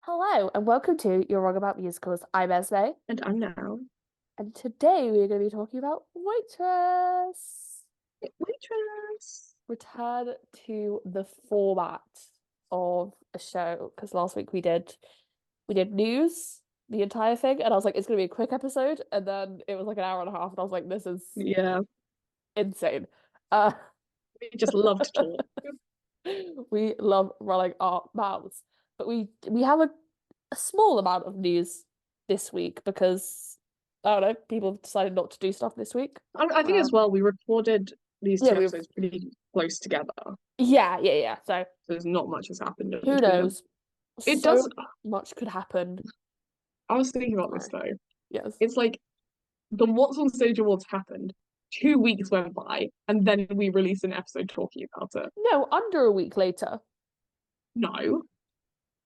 Hello and welcome to You're Wrong About Musicals. I'm Esme, And I'm now and today we're going to be talking about Waitress. Waitress. Return to the format of a show because last week we did news, the entire thing, and I was like, it's going to be a quick episode, and then it was like an hour and a half, and I was like, this is Yeah, insane. Uh, we just love to talk. we love running our mouths, but we have a small amount of news this week because I don't know, people decided not to do stuff this week. I think as Um, well, we recorded these yeah, two we episodes pretty close together. yeah. So So there's not much has happened in who between them. knows? It So does. much could happen I was thinking about this tomorrow. though. Yes. It's like the What's on Stage Awards happened. 2 weeks went by, and then we released an episode talking about it. No, under a week later. No.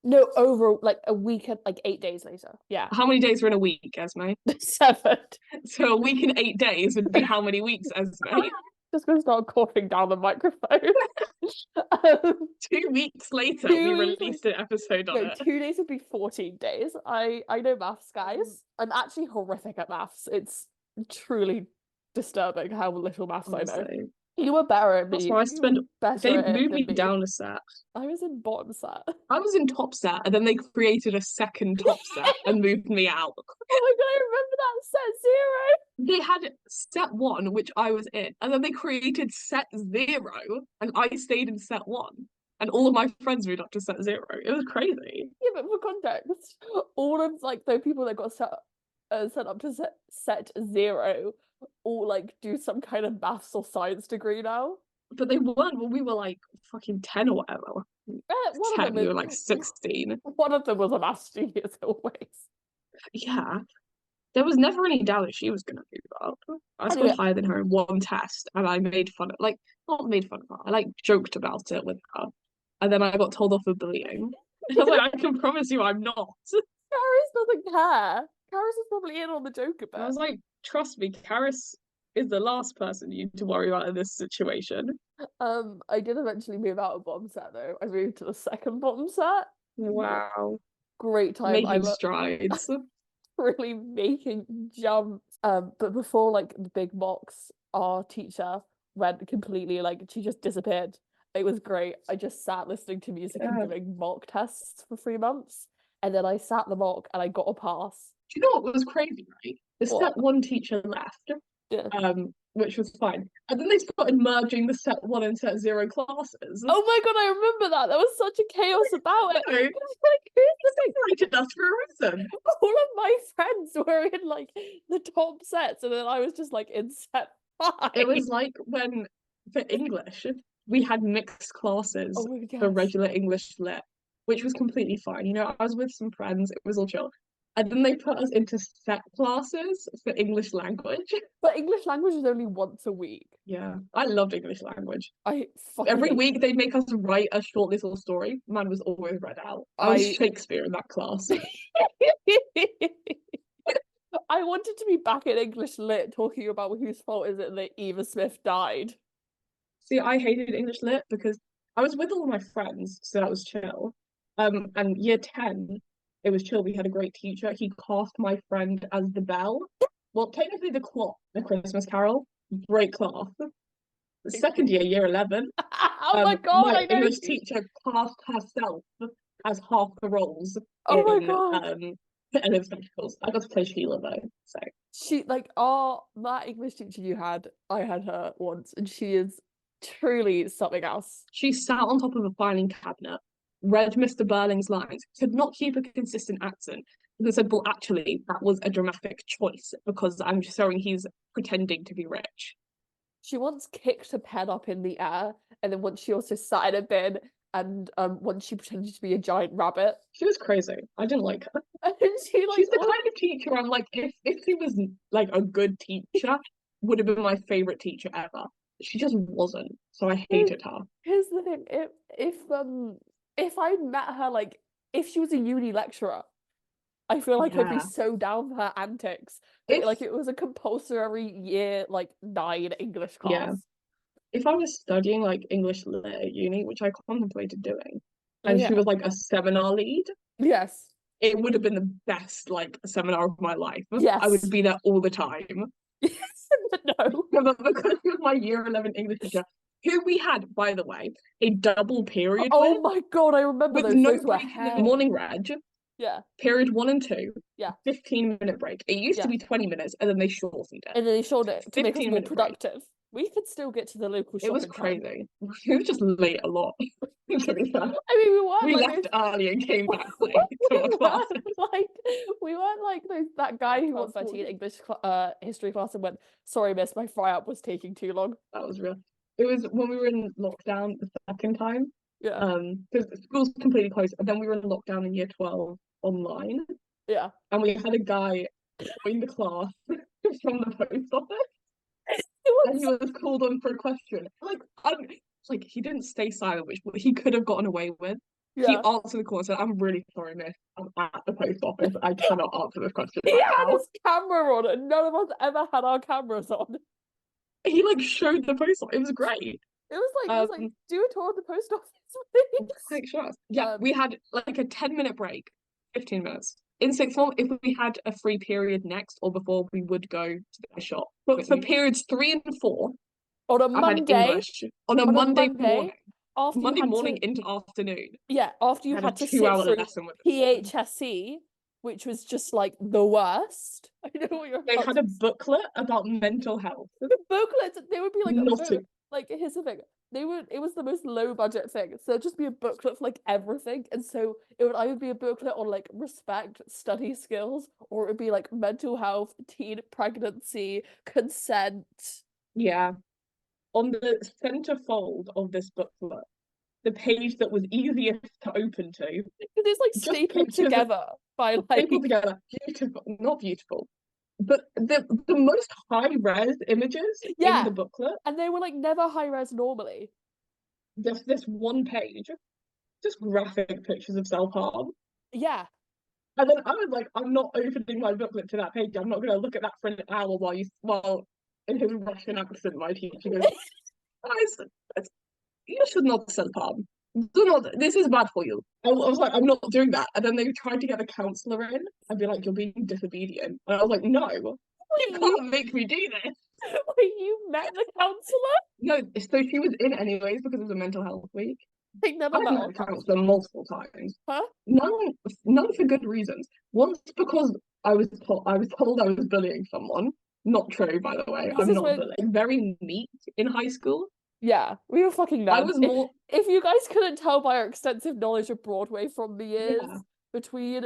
No, over like a week and like 8 days later. Yeah. How many days are in a week, Esme? 7. So a week and 8 days would be how many weeks, Esme? Just gonna start coughing down the microphone. um, 2 weeks later, we 2 weeks. released an episode on No, it. 2 days would be 14 days. I know maths, guys. I'm actually horrific at maths. It's truly disturbing how little maths I know. Honestly. You were better at That's me. why I You were spend. better They at it moved me than me. down a set. I was in bottom set. I was in top set, and then they created a second top set and moved me out. Oh my god, I remember that set zero. They had set one, which I was in, and then they created set zero, and I stayed in set one. And all of my friends moved up to set zero. It was crazy. Yeah, but for context, all of like the people that got set up to set zero all like do some kind of maths or science degree now. But they weren't when we were like fucking 10 or whatever. One of 10, them we is were like 16. one of them was a maths genius always. Yeah. There was never any doubt that she was going to move up. I scored Anyway, higher than her in one test, and I made fun of, like, not made fun of her. I like joked about it with her, and then I got told off for bullying. I was like, I can promise you, I'm not. Caris doesn't care. Caris is probably in on the joke a And I bit. was like, trust me, Karis is the last person you need to worry about in this situation. I did eventually move out of bottom set though. I moved to the second bottom set. Wow, Great time. I making love strides. really making jumps. But before like the big mocks, our teacher went completely like she just disappeared. It was great. I just sat listening to music and Yeah. doing mock tests for 3 months, and then I sat the mock and I got a pass. Do you know what was crazy, right? The What? set one teacher left, Yeah. which was fine. And then they started merging the set one and set zero classes. Oh my god, I remember that. There was such a chaos about it. No, It was like, who's the separated us for a reason. all of my friends were in like the top sets, and then I was just like in set 5. It was like when for English we had mixed classes Oh my for gosh. regular English lit, which was completely fine. You know, I was with some friends, it was all chill. And then they put us into set classes for English language. But English language is only once a week. Yeah, I loved English language. I fucking Every hate week it. they'd make us write a short little story. Mine was always read out. I was I Shakespeare in that class. I wanted to be back in English lit talking about whose fault is it that Eva Smith died. See, I hated English lit because I was with all my friends, so that was chill. And year 10, it was chill. We had a great teacher. He cast my friend as the bell. Well, technically the clock, the Christmas Carol. Great class. Second year, year 11, Oh my god, my I know. English teacher cast herself as half the roles Oh my in god. Feminism Spectacles. I got to play Sheila though, so She like oh that English teacher you had, I had her once, and she is truly something else. she sat on top of a filing cabinet, read Mr. Burling's lines, could not keep a consistent accent, and said, well, actually, that was a dramatic choice because I'm showing he's pretending to be rich. She once kicked a pen up in the air, and then once she also sat in a bin, and once she pretended to be a giant rabbit. She was crazy. I didn't like her. And she like She's the kind of teacher I'm like, if she was like a good teacher, would have been my favorite teacher ever. She just wasn't, so I hated her. here's the thing. If I met her like if she was a uni lecturer, I feel like I'd be Yeah. so down for her antics. But If like it was a compulsory year like 9 English yeah, class. if I was studying like English lit at uni, which I contemplated doing, Oh and she yeah. was like a seminar lead, Yes. it would have been the best like seminar of my life. I would Yes. be there all the time. No. But because of my year 11 English teacher, who we had, by the way, a double period Oh my God, I remember with those. no Those were break in the hell. morning reg, Yeah. period 1 and 2, Yeah. 15-minute break. It used to Yeah. be 20 minutes and then they shortened it. And then they showed it to make us more 15-minute break. productive. We could still get to the local It shop was in time. crazy. It was just late a lot. I mean, we weren't We like left those. early and came We back late to our classes. weren't like we weren't like those that guy who got 13 English history class and went, sorry, miss, my fry up was taking too long. That was real. It was when we were in lockdown the second time. Yeah. Because school's completely closed, and then we were in lockdown in year 12 online, Yeah. and we had a guy join the class from the post office, It and he was was called on for a question. Like he didn't stay silent, which he could have gotten away with. He yeah. answered the call and said, "I'm really sorry, miss. I'm at the post office. I cannot answer this question He right had now." his camera on and none of us ever had our cameras on. He like showed the post office. It was great. It was like, do a tour of the post office, please. Quite sure. Yeah, Um, we had like a 10-minute break, 15 minutes. In sixth form, if we had a free period next or before, we would go to the shop. But for periods 3 and 4, on a I had Monday, English on a on a Monday Monday, morning. after you Monday had morning to, into afternoon. yeah, after I you had a had to sit 2 hour through lesson with them. PHSE, which was just like the worst. I know what you're They about had to a booklet about mental health. the booklets, they would be like a Not book. a, Like, here's the thing. It was the most low budget thing. So it'd just be a booklet for like everything. And so it would either be a booklet on like respect, study skills, or it would be like mental health, teen pregnancy, consent. yeah. On the center fold of this booklet, the page that was easiest to open to, It's like just stapled pictures of together by stapled like together. Beautiful, not beautiful, but the most high res images in the yeah. booklet. And they were like never high res normally. Just this one page, just graphic pictures of self harm. Yeah. And then I was like, I'm not opening my booklet to that page. I'm not going to look at that for an hour while in his Russian accent, my teacher goes, guys, you should not self harm. Do not. This is bad for you. I was like, I'm not doing that. And then they tried to get a counselor in and be like, you're being disobedient. And I was like, no, you Wait, can't make me do this. wait, you met the counselor? No, so she was in anyways because it was a mental health week. They never I've met met our a counselor counselor. multiple times. Huh? None, none for good reasons. Once because I was told I was bullying someone. Not true, by the way. This I'm is not when bullying. Very neat in high school. yeah, we were fucking I nerds. was more, If you guys couldn't tell by our extensive knowledge of Broadway from the years yeah. between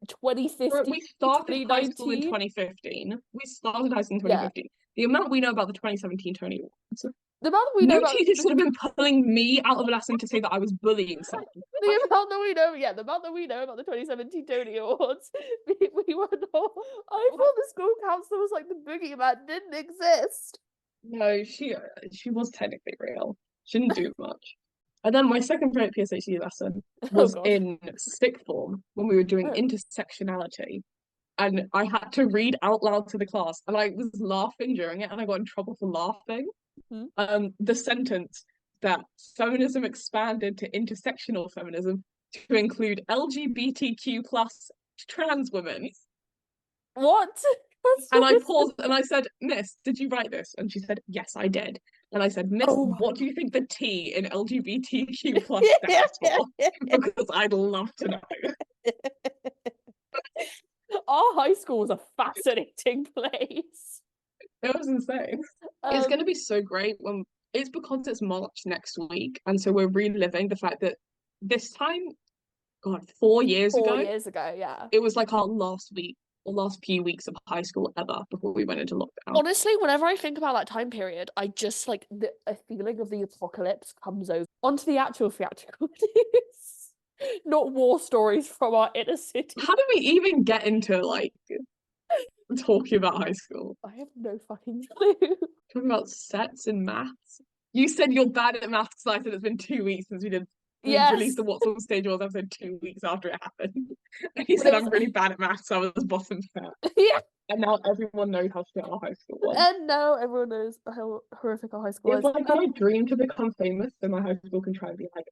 2015 We to started high school in 2019, 2015. We started high school in yeah, 2015. The amount we know about the 2017 Tony Awards. the amount that we know No about teacher should have been pulling me out of a lesson to say that I was bullying someone. the amount that we know, yeah, the amount that we know about the 2017 Tony Awards, we were not. I thought the school counselor was like the boogeyman didn't exist. No, she was technically real. She didn't do much. And then my second favorite PSHE lesson Oh was God. in sixth form when we were doing Oh. intersectionality. And I had to read out loud to the class, and I was laughing during it, and I got in trouble for laughing. Hmm. The sentence that feminism expanded to intersectional feminism to include LGBTQ plus trans women. What? That's And what I is paused and I said, Miss, did you write this? And she said, yes, I did. And I said, Miss, oh my what do you think the T in LGBTQ plus stands for? Because I'd love to know. Our high school was a fascinating place. It was insane. It's going to Um, be so great when it's because it's March next week. And so we're reliving the fact that this time, God, 4 years 4 years ago, yeah. it was like our last week or last few weeks of high school ever before we went into lockdown. Honestly, whenever I think about that time period, I just like a feeling of the apocalypse comes over onto the actual theatrical news, not war stories from our inner city. How do we even get into like talking about high school? I have no fucking clue. Talking about sets and maths. You said you're bad at maths because I said it's been 2 weeks since we released Yes, the What's on Stage Awards episode 2 weeks after it happened. And he but said it was I'm really bad at maths, so I was bottom set. yeah. And now everyone knows how shit our high school was. And now everyone knows how horrific our high school It's is. like my dream to become famous, so my high school can try and be like,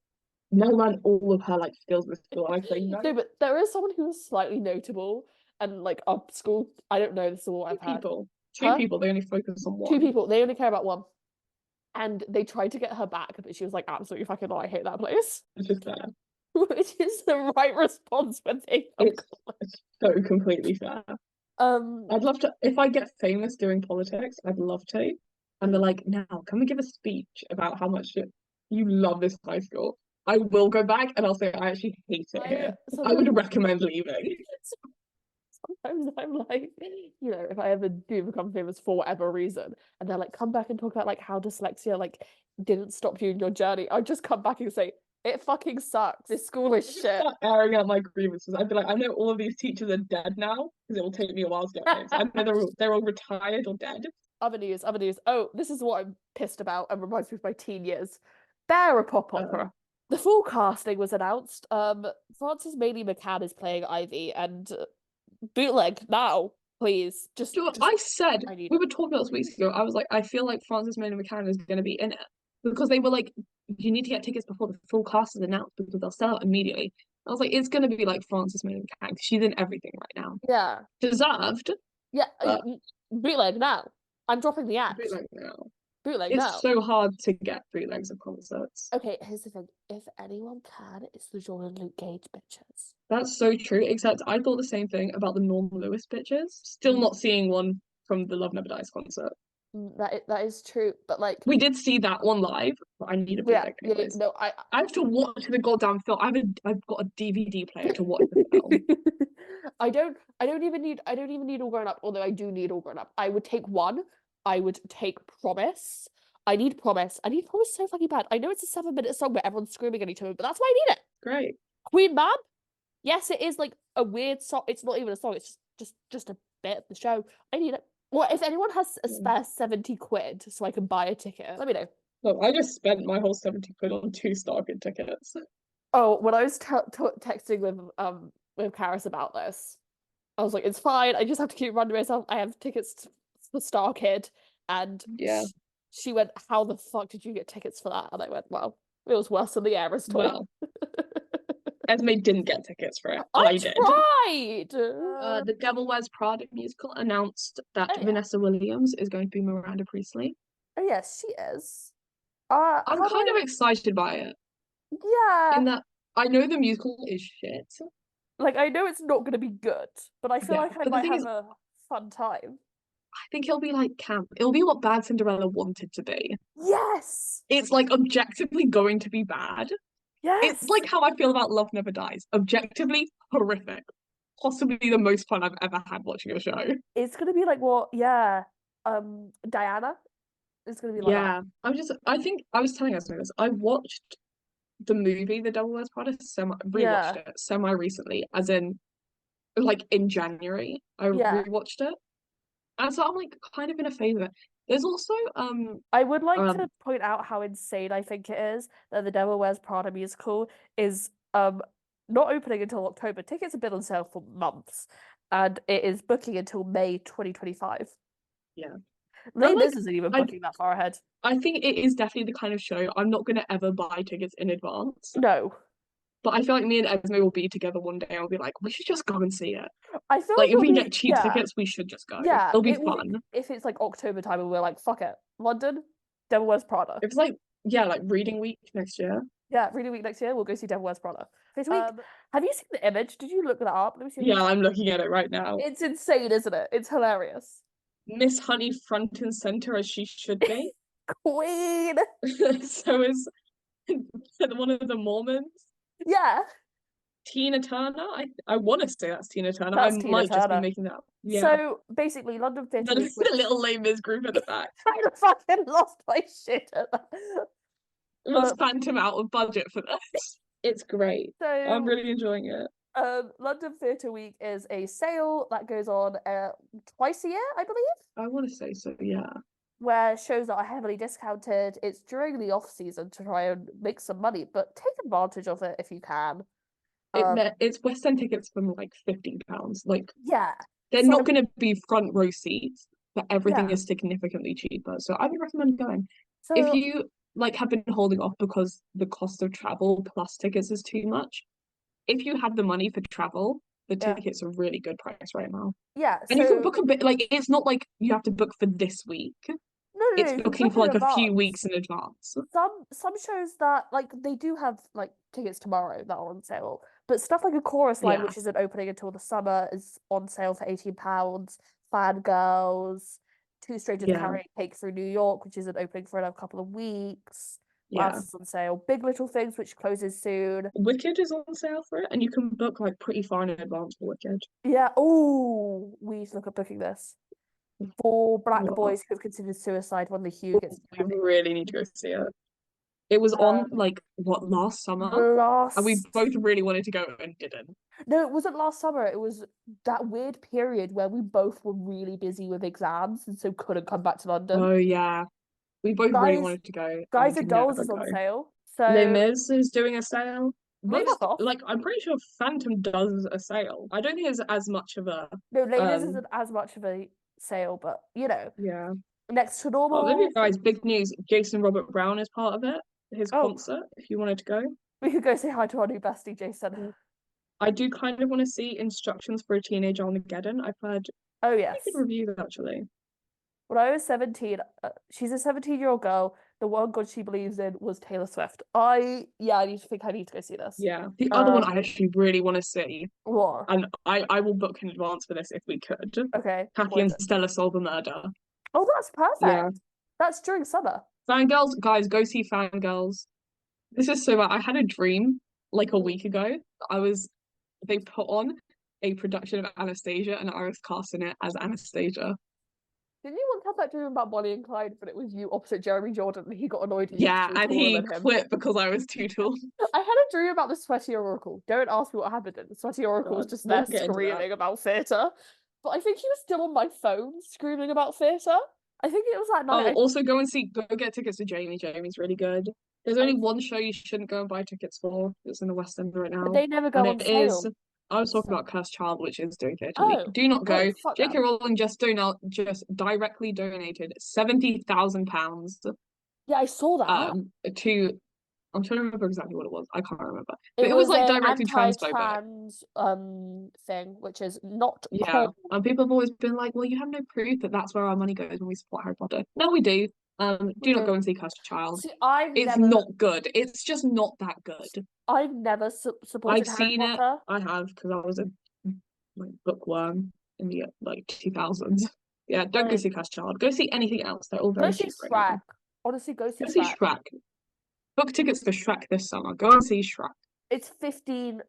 no man all of her like skills with school. And I say no. No, but there is someone who's slightly notable and like up school. I don't know, this is all Two I've heard. people. Two Huh? people, they only focus on Two one. people. They only care about one. And they tried to get her back, but she was like, absolutely fucking not. I hate that place. It's just there. Which is the right response when they come It's so completely fair. Um, I'd love to, if I get famous doing politics, I'd love to. And they're like, now, can we give a speech about how much you love this high school? I will go back and I'll say I actually hate it I here. I sometimes would recommend leaving. sometimes I'm like, if I ever do become famous for whatever reason, and they're like, come back and talk about like how dyslexia like didn't stop you in your journey, I'd just come back and say, it fucking sucks. This school is shit. Start airing out my grievances. I'd be like, I know all of these teachers are dead now because it will take me a while to get famous. I know they're all retired or dead. Other news, other news. Oh, this is what I'm pissed about and reminds me of my teen years. They're a pop Uh, opera. The full casting was announced. Frances Mailey McCann is playing Ivy, and bootleg now, please. Just I said I need we it. were talking about this weeks ago. I was like, I feel like Frances Mailey McCann is going to be in it because they were like, you need to get tickets before the full cast is announced because they'll sell out immediately. I was like, it's going to be like Frances Mailey McCann. She's in everything right now. Yeah, Deserved, yeah. but Bootleg now. I'm dropping the act. bootleg now. Bootleg It's now. so hard to get bootlegs of concerts. Okay, here's the thing. If anyone can, it's the Jordan Luke Gage bitches. That's so true. Except I thought the same thing about the Norm Lewis bitches. Still not seeing one from the Love Never Dies concert. That is true, but like, We did see that one live, but I need a yeah, bootleg yeah, anyways. no, I have to watch the goddamn film. I've got a DVD player to watch the film. I don't even need All Grown Up, although I do need All Grown Up. I would take one. I would take Promise. I need Promise. I need Promise so fucking bad. I know it's a 7 minute song where everyone's screaming at each other, but that's why I need it. Great. Queen Mab. Yes, it is like a weird song. It's not even a song, it's just a bit of the show. I need it. Well, if anyone has a spare 70 quid so I can buy a ticket, let me know. Look, I just spent my whole 70 quid on two Stargate tickets. Oh, when I was texting with Karis about this, I was like, it's fine. I just have to keep reminding myself I have tickets for Star Kid. And Yeah. she went, how the fuck did you get tickets for that? And I went, well, it was worse than the Eras tour. Well, Esme didn't get tickets for it. I did. tried. The Devil Wears Prada musical announced that Oh, yeah. Vanessa Williams is going to be Miranda Priestley. Oh yes, she is. I'm kind of excited by it. Yeah. In that I know the musical is shit. Like I know it's not gonna be good, but I feel Yeah, like I but the might thing have is, a fun time. I think it'll be like camp. It'll be what Bad Cinderella wanted to be. Yes. It's like objectively going to be bad. Yes. It's like how I feel about Love Never Dies. Objectively horrific. Possibly the most fun I've ever had watching a show. It's gonna be like what? Yeah. Diana is gonna be like that. Yeah. I think I was telling us this. I watched the movie The Devil Wears Prada rewatched Yeah. it semi recently, as in like in January. I Yeah. rewatched it. And so I'm like kind of in a phase of it. There's also I would like um to point out how insane I think it is that the Devil Wears Prada musical is not opening until October. Tickets have been on sale for months, and it is booking until May 2025. yeah. Les And like Mis isn't even I booking that far ahead. I think it is definitely the kind of show I'm not gonna ever buy tickets in advance. No. But I feel like me and Esme will be together one day and we'll be like, we should just go and see it. I feel like Like if it'll we be get cheap yeah. tickets, we should just go. Yeah, It'll be it will be fun. if it's like October time and we're like, fuck it. London, Devil Wears Prada. If it's like yeah, like reading week next year. Yeah, reading week next year, we'll go see Devil Wears Prada. This week, have you seen the image? Did you look that up? Let me see. Yeah, I'm looking at it right now. It's insane, isn't it? It's hilarious. Miss Honey front and center as she should be. Queen. So is one of the Mormons. Yeah. Tina Turner. I want to say that's Tina Turner. That's I Tina might just be Turner. making that up. Yeah. So basically, London Theatre The, Week, the little Les Mis group at the back. I fucking lost my shit at that. Was Phantom out of budget for this? It's great. So I'm really enjoying it. London Theatre Week is a sale that goes on twice a year, I believe. I want to say so, yeah. Where shows that are heavily discounted. It's during the off season to try and make some money, but take advantage of it if you can. It's West End tickets from like £15. Like yeah, they're not going to be front row seats, but everything Yeah. is significantly cheaper. So I would recommend going. So If you like have been holding off because the cost of travel plus tickets is too much. If you have the money for travel, the Yeah. tickets are really good price right now. Yeah, And you can so book a bit, like it's not like you have to book for this week. no, It's you can booking book for in like a few advance. weeks in advance. Some shows that like they do have like tickets tomorrow that are on sale, but stuff like a chorus line, Yeah, which isn't opening until the summer, is on sale for £18. Fangirls, Two Strangers yeah, Carrying Cake Through New York, which isn't opening for another couple of weeks. What else yeah. is on sale? Big Little Things, which closes soon. Wicked is on sale for it, and you can book like pretty far in advance for Wicked. Yeah. Oh, we need to look at booking this. For black What? boys who have considered suicide when the hue gets too We heavy. really need to go see it. It was on like what last summer, and we Last both really wanted to go and didn't. No, it wasn't last summer. It was that weird period where we both were really busy with exams and so couldn't come back to London. Oh yeah, we both really Guys, wanted to go and we Guys and could Dolls never is go. on sale. Les So Mis is doing a sale. really fuck Most off. like I'm pretty sure Phantom does a sale. I don't think it's as much of a No, Les Mis um isn't as much of a sale, but yeah. next to Oh, maybe normal. guys, big news. Jason Robert Brown is part of it. His Oh, concert, if you wanted to go. we could go say hi to our new bestie, Jason. I do kind of want to see Instructions for a Teenage Armageddon. I've heard Oh, pretty good yes. reviews actually. When I was 17, she's a 17-year-old girl. The one god she believes in was Taylor Swift. I need to go see this. Yeah. The other one Um, I actually really want to see, what? and I will book in advance for this if we could. Okay, Kathy what and is it? Stella Solve a Murder. Oh, that's Yeah. perfect. That's during summer. Fangirls, guys, go see Fangirls. This is so bad. I had a dream like a week ago. I was they put on a production of Anastasia and I was cast in it as Anastasia. Didn't you once have that dream about Bonnie and Clyde, but it was you opposite Jeremy Jordan and he got annoyed because Yeah, you were and taller he than him? quit because I was too tall. I had a dream about the Sweaty Oracle. Don't ask me what happened. The Sweaty Oracle was God, just we'll there get into that. screaming about theatre. But I think he was still on my phone screaming about theatre. I think it was that night Oh, also go get tickets to Jamie. Jamie's really good. There's I only one show you shouldn't go and buy tickets for. It's in the West End right but now. they never And go on it is sale. I was talking So, about Cursed Child, which is doing theatre week. oh, Do not oh, go. fuck J.K. them. Rowling just directly donated £70,000 Yeah, I saw that. to I'm trying to remember exactly what it was. I can't remember. But It it was was like a directly transphobic. anti-trans thing, which is not Yeah. cool. And people have always been like, well, you have no proof that that's where our money goes when we support Harry Potter. No, we do. We Do not do. go and see Cursed Child. See, It's not good. It's just not that good. I've never I've supported Harry seen it. Potter. I have because I was a like bookworm in the like 2000s. Yeah, don't go I see Cursed Child. Go see anything else. They're all Go very see cheap right now. Shrek. Honestly, go see Go see Shrek. Shrek. Book tickets for Shrek this summer. Go and see Shrek. It's £15,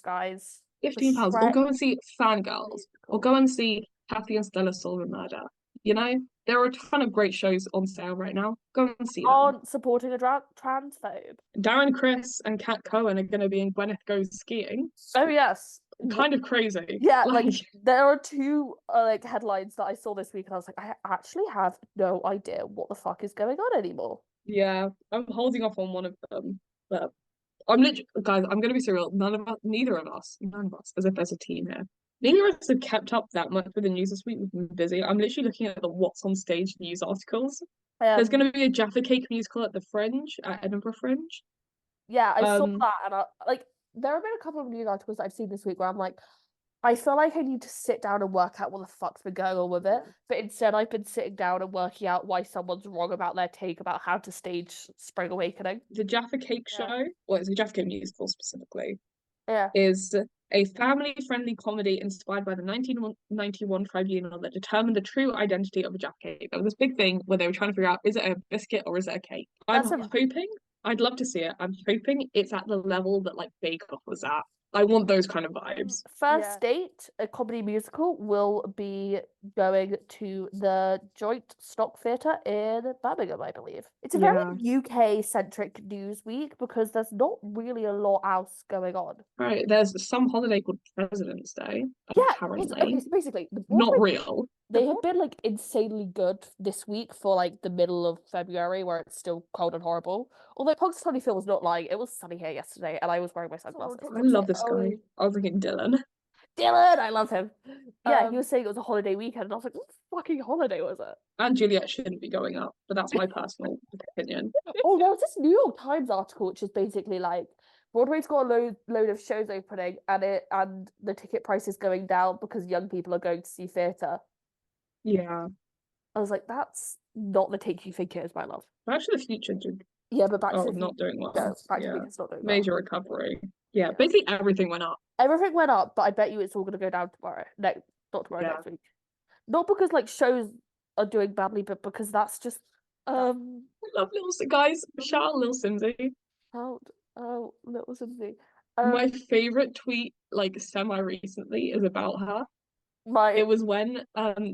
guys. For £15, or Shrek go and see Fangirls, or musical. go and see Kathy and Stella Solve a Murder. You know, there are a ton of great shows on sale right now. Go and see them. Aren't supporting a transphobe. Darren Chris and Kat Cohen are going to be in Gwyneth Goes Skiing. Oh yes. Kind of crazy. Yeah, Like, like there are two like headlines that I saw this week and I was like, I actually have no idea what the fuck is going on anymore. yeah, I'm holding off on one of them, but I'm literally, guys, I'm going to be so real. None of us, as if there's a team here. Neither of us have kept up that much with the news this week. We've been busy. I'm literally looking at the what's on stage news articles. There's Um going to be a Jaffa Cake musical at the Fringe, at Edinburgh Fringe. yeah, I saw Um, that and there have been a couple of news articles that I've seen this week where I'm like, I feel like I need to sit down and work out what the fuck's been going on with it. But instead, I've been sitting down and working out why someone's wrong about their take about how to stage Spring Awakening. the Jaffa Cake Yeah. show, well, it's a Jaffa Cake musical specifically, Yeah. is a family-friendly comedy inspired by the 1991 tribunal that determined the true identity of a Jaffa Cake. There was this big thing where they were trying to figure out, is it a biscuit or is it a cake? That's a I'd love to see it. I'm hoping it's at the level that like Bake Off was at. I want those kind of vibes. First Date, a comedy musical, will be going to the Joint Stock Theatre in Birmingham, I believe. It's a very Yeah. UK-centric news week because there's not really a lot else going on. Right. There's some holiday called President's Day, Yeah, apparently. okay, so basically, the Not Broadway real. they have been like insanely good this week for like the middle of February where it's still cold and horrible. Although Punxsutawney Phil was not lying, it was sunny here yesterday and I was wearing my sunglasses. I love this guy. I was thinking Dylan. Dylan, I love him. Yeah, he Um, was saying it was a holiday weekend, and I was like, what fucking holiday was it? and Juliet shouldn't be going up, but that's my personal opinion. Oh, there was this New York Times article, which is basically like Broadway's got a load of shows opening, and the ticket price is going down because young people are going to see theatre. Yeah. I was like, that's not the take you think it is, my love. Back to the Future did Yeah, but Back to oh the not Future, doing well. no, Back to the Yeah. Future's not doing well. Major recovery. Yeah, Yeah, basically everything went up. everything went up, but I bet you it's all gonna go down tomorrow. No, not tomorrow, Yeah. next week. Not because like shows are doing badly, but because that's just I love Little guys. Shout out Lil Simsy. how little something. My Um, favorite tweet, like semi recently, is about her. my It was when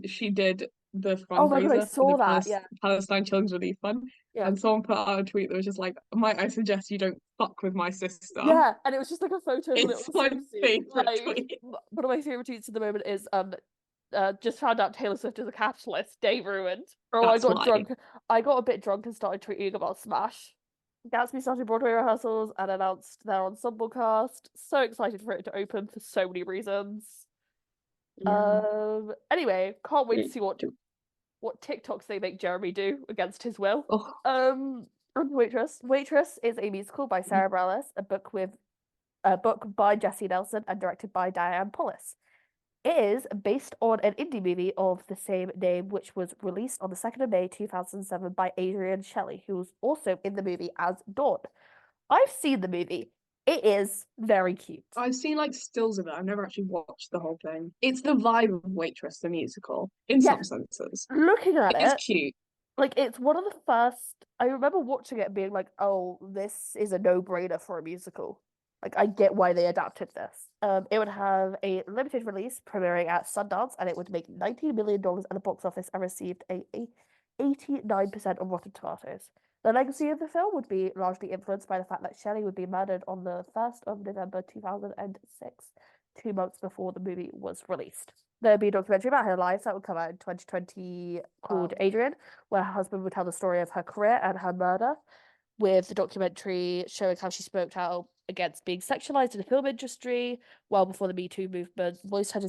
she did the oh my God, I fundraiser for the saw that. Yeah, Palestine Children's Relief Fund, yeah. and someone put out a tweet that was just like, "Might I suggest you don't fuck with my sister?" Yeah, and it was just like a photo of It's little my Susie. favorite tweet. One of my favorite tweets at the moment is just found out Taylor Swift is a capitalist. Day ruined. Oh, I That's got why. drunk. I got a bit drunk and started tweeting about Smash. Gatsby started Broadway rehearsals and announced their ensemble cast. So excited for it to open for so many reasons. Yeah. Anyway, can't wait to It- see what TikToks they make Jeremy do against his will. Oh, On to Waitress. Waitress is a musical by Sara Bareilles, a book by Jesse Nelson and directed by Diane Paulus. It is based on an indie movie of the same name, which was released on the 2nd of May 2007 by Adrienne Shelley, who was also in the movie as Dawn. I've seen the movie. It is very cute. I've seen like stills of it. I've never actually watched the whole thing. It's the vibe of Waitress, the musical, in Yeah, some senses. looking at It's it, cute. like it's one of the first. I remember watching it and being like, "Oh, this is a no-brainer for a musical." Like I get why they adapted this. It would have a limited release premiering at Sundance, and it would make $19 million at the box office and received a 89% on Rotten Tomatoes. The legacy of the film would be largely influenced by the fact that Shelley would be murdered on the 1st of November 2006, 2 months before the movie was released. There'd be a documentary about her life that would come out in 2020 called Wow. Adrian, where her husband would tell the story of her career and her murder, with the documentary showing how she spoke out against being sexualized in the film industry well before the Me Too movement, voiced her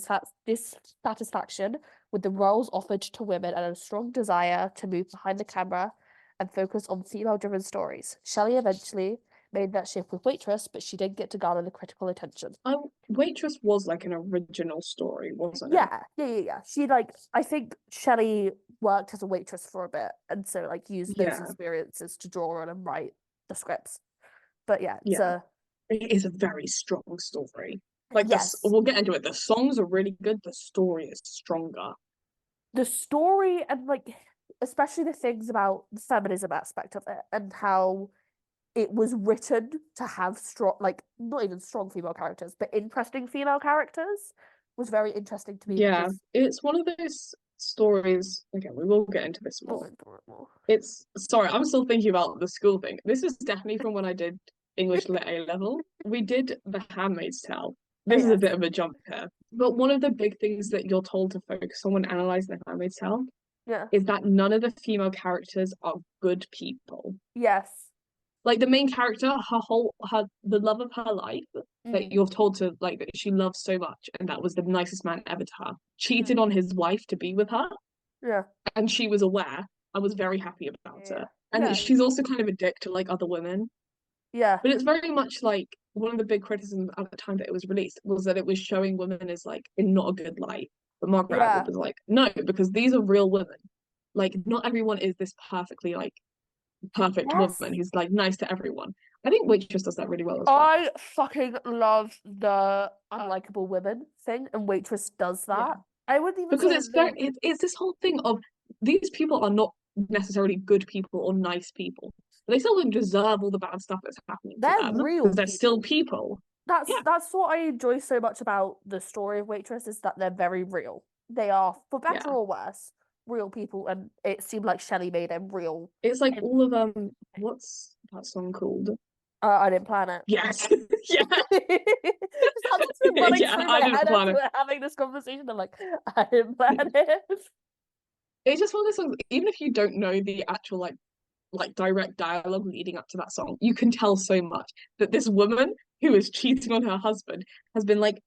dissatisfaction with the roles offered to women and a strong desire to move behind the camera and focus on female-driven stories. Shelley eventually made that shift with Waitress, but she didn't get to garner the critical attention. Waitress was like an original story, wasn't it? Yeah. She like I think Shelley worked as a waitress for a bit and so like used those Yeah, experiences to draw on and write the scripts. But yeah, it's yeah. a It is a very strong story. Like this, yes. we'll get into it. The songs are really good. The story is stronger. The story and like especially the things about the feminism aspect of it and how it was written to have strong like not even strong female characters, but interesting female characters was very interesting to me Yeah, because it's one of those stories. Again, we will get into this we'll more. go into it more. It's sorry, I'm still thinking about the school thing. This is definitely from when I did English Lit A level. We did The Handmaid's Tale. Oh This is a yes. bit of a jump here. But one of the big things that you're told to focus on when analyzing The Handmaid's Tale Yeah. is that none of the female characters are good people. Yes. Like the main character, her the love of her life that Mm. you're told to like that she loves so much, and that was the nicest man ever to her, cheated on his wife to be with her, Yeah. and she was aware. I was very happy about it. Yeah. And Yeah. she's also kind of a dick to like other women. Yeah. But it's very much like one of the big criticisms at the time that it was released was that it was showing women as like in not a good light. But Margaret Atwood Yeah. was like, no, because these are real women. Like not everyone is this perfectly like perfect woman Yes. who's like nice to everyone. I think Waitress does that really well as well. I fucking love the unlikable women thing, and Waitress does Yeah. that. I wouldn't even Because say it's that very they it's this whole thing of these people are not necessarily good people or nice people. But they still don't deserve all the bad stuff that's happening to they're them real because they're still people. people. That's Yeah, that's what I enjoy so much about the story of Waitress is that they're very real. They are, for better yeah. or worse, real people, and it seemed like Shelley made them real. It's like And all of what's that song called? I didn't plan it. Yes. Yeah. Just how that's been running Yeah, through I my didn't head as plan it. we're having this conversation. I'm like, I didn't plan it. It's just one of those songs, even if you don't know the actual like direct dialogue leading up to that song, you can tell so much that this woman who is cheating on her husband has been like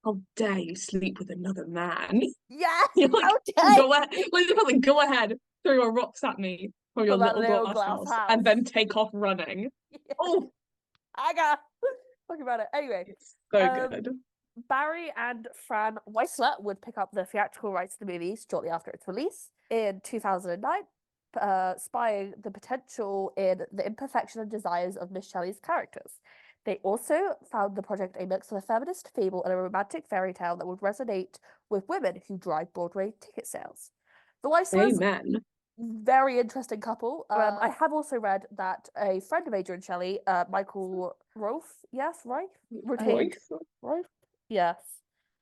how dare you sleep with another man? Yes, You're like, okay. go ahead, like, go ahead, throw your rocks at me from your From that little little glass glass house, house. and then take off running. Yeah, Oh, I got talking about it. Anyway, it's so um, good. Barry and Fran Weissler would pick up the theatrical rights to the movie shortly after its release in 2009, spying the potential in the imperfection and desires of Miss Shelley's characters. They also found the project a mix of a feminist fable and a romantic fairy tale that would resonate with women who drive Broadway ticket sales. The Weislers, Amen. very interesting couple. I have also read that a friend of Adrian Shelley, Michael Rolfe, yes, right, retained Royce? Rolfe, yes,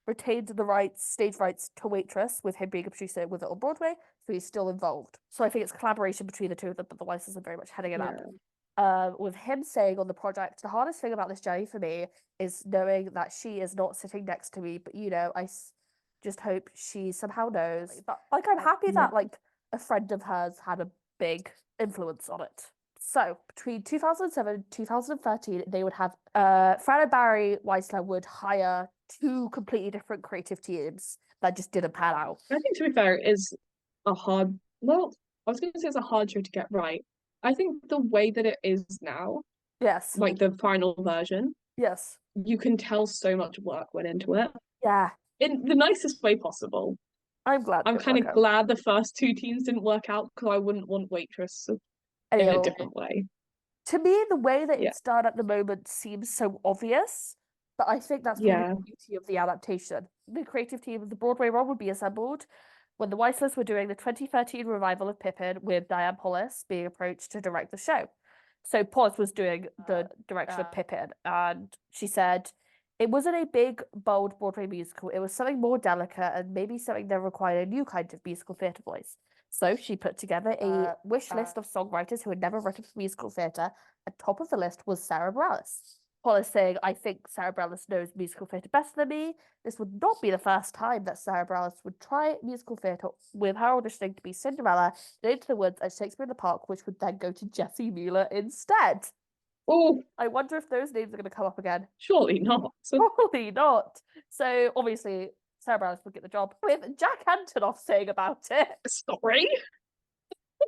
retained the rights, stage rights to Waitress, with him being a producer with it on Broadway, so he's still involved. So I think it's collaboration between the two of them, but the Weisses are very much heading it up. Yeah. With him saying on the project, the hardest thing about this journey for me is knowing that she is not sitting next to me, but just hope she somehow knows. But like, I'm happy Yeah. that like a friend of hers had a big influence on it. So between 2007 and 2013, they would have Fran and Barry Weissler would hire two completely different creative teams that just didn't pan out. I think to be fair, it is a hard, well, I was going to say it's a hard show to get right. I think the way that it is now, Yes. like the final version, Yes. you can tell so much work went into it Yeah. in the nicest way possible. I'm glad it I'm didn't kind work of out. glad the first two teams didn't work out because I wouldn't want Waitress Any in a other way. different way. To me, the way that Yeah. it's done at the moment seems so obvious, but I think that's probably Yeah. the beauty of the adaptation. The creative team of the Broadway run would be assembled when the Weislers were doing the 2013 revival of Pippin, with Diane Paulus being approached to direct the show. So Paulus was doing the direction of Pippin, and she said it wasn't a big, bold Broadway musical. It was something more delicate and maybe something that required a new kind of musical theatre voice. So she put together a wish list of songwriters who had never written for musical theatre. At top of the list was Sara Bareilles. Paul is saying, I think Sara Bareilles knows musical theatre better than me. This would not be the first time that Sara Bareilles would try musical theatre, with her auditioning to be Cinderella in Into the Woods at Shakespeare in the Park, which would then go to Jessie Mueller instead. Oh, I wonder if those names are going to come up again. surely not. Probably not. So obviously, Sara Bareilles would get the job, with Jack Antonoff saying about it. Sorry.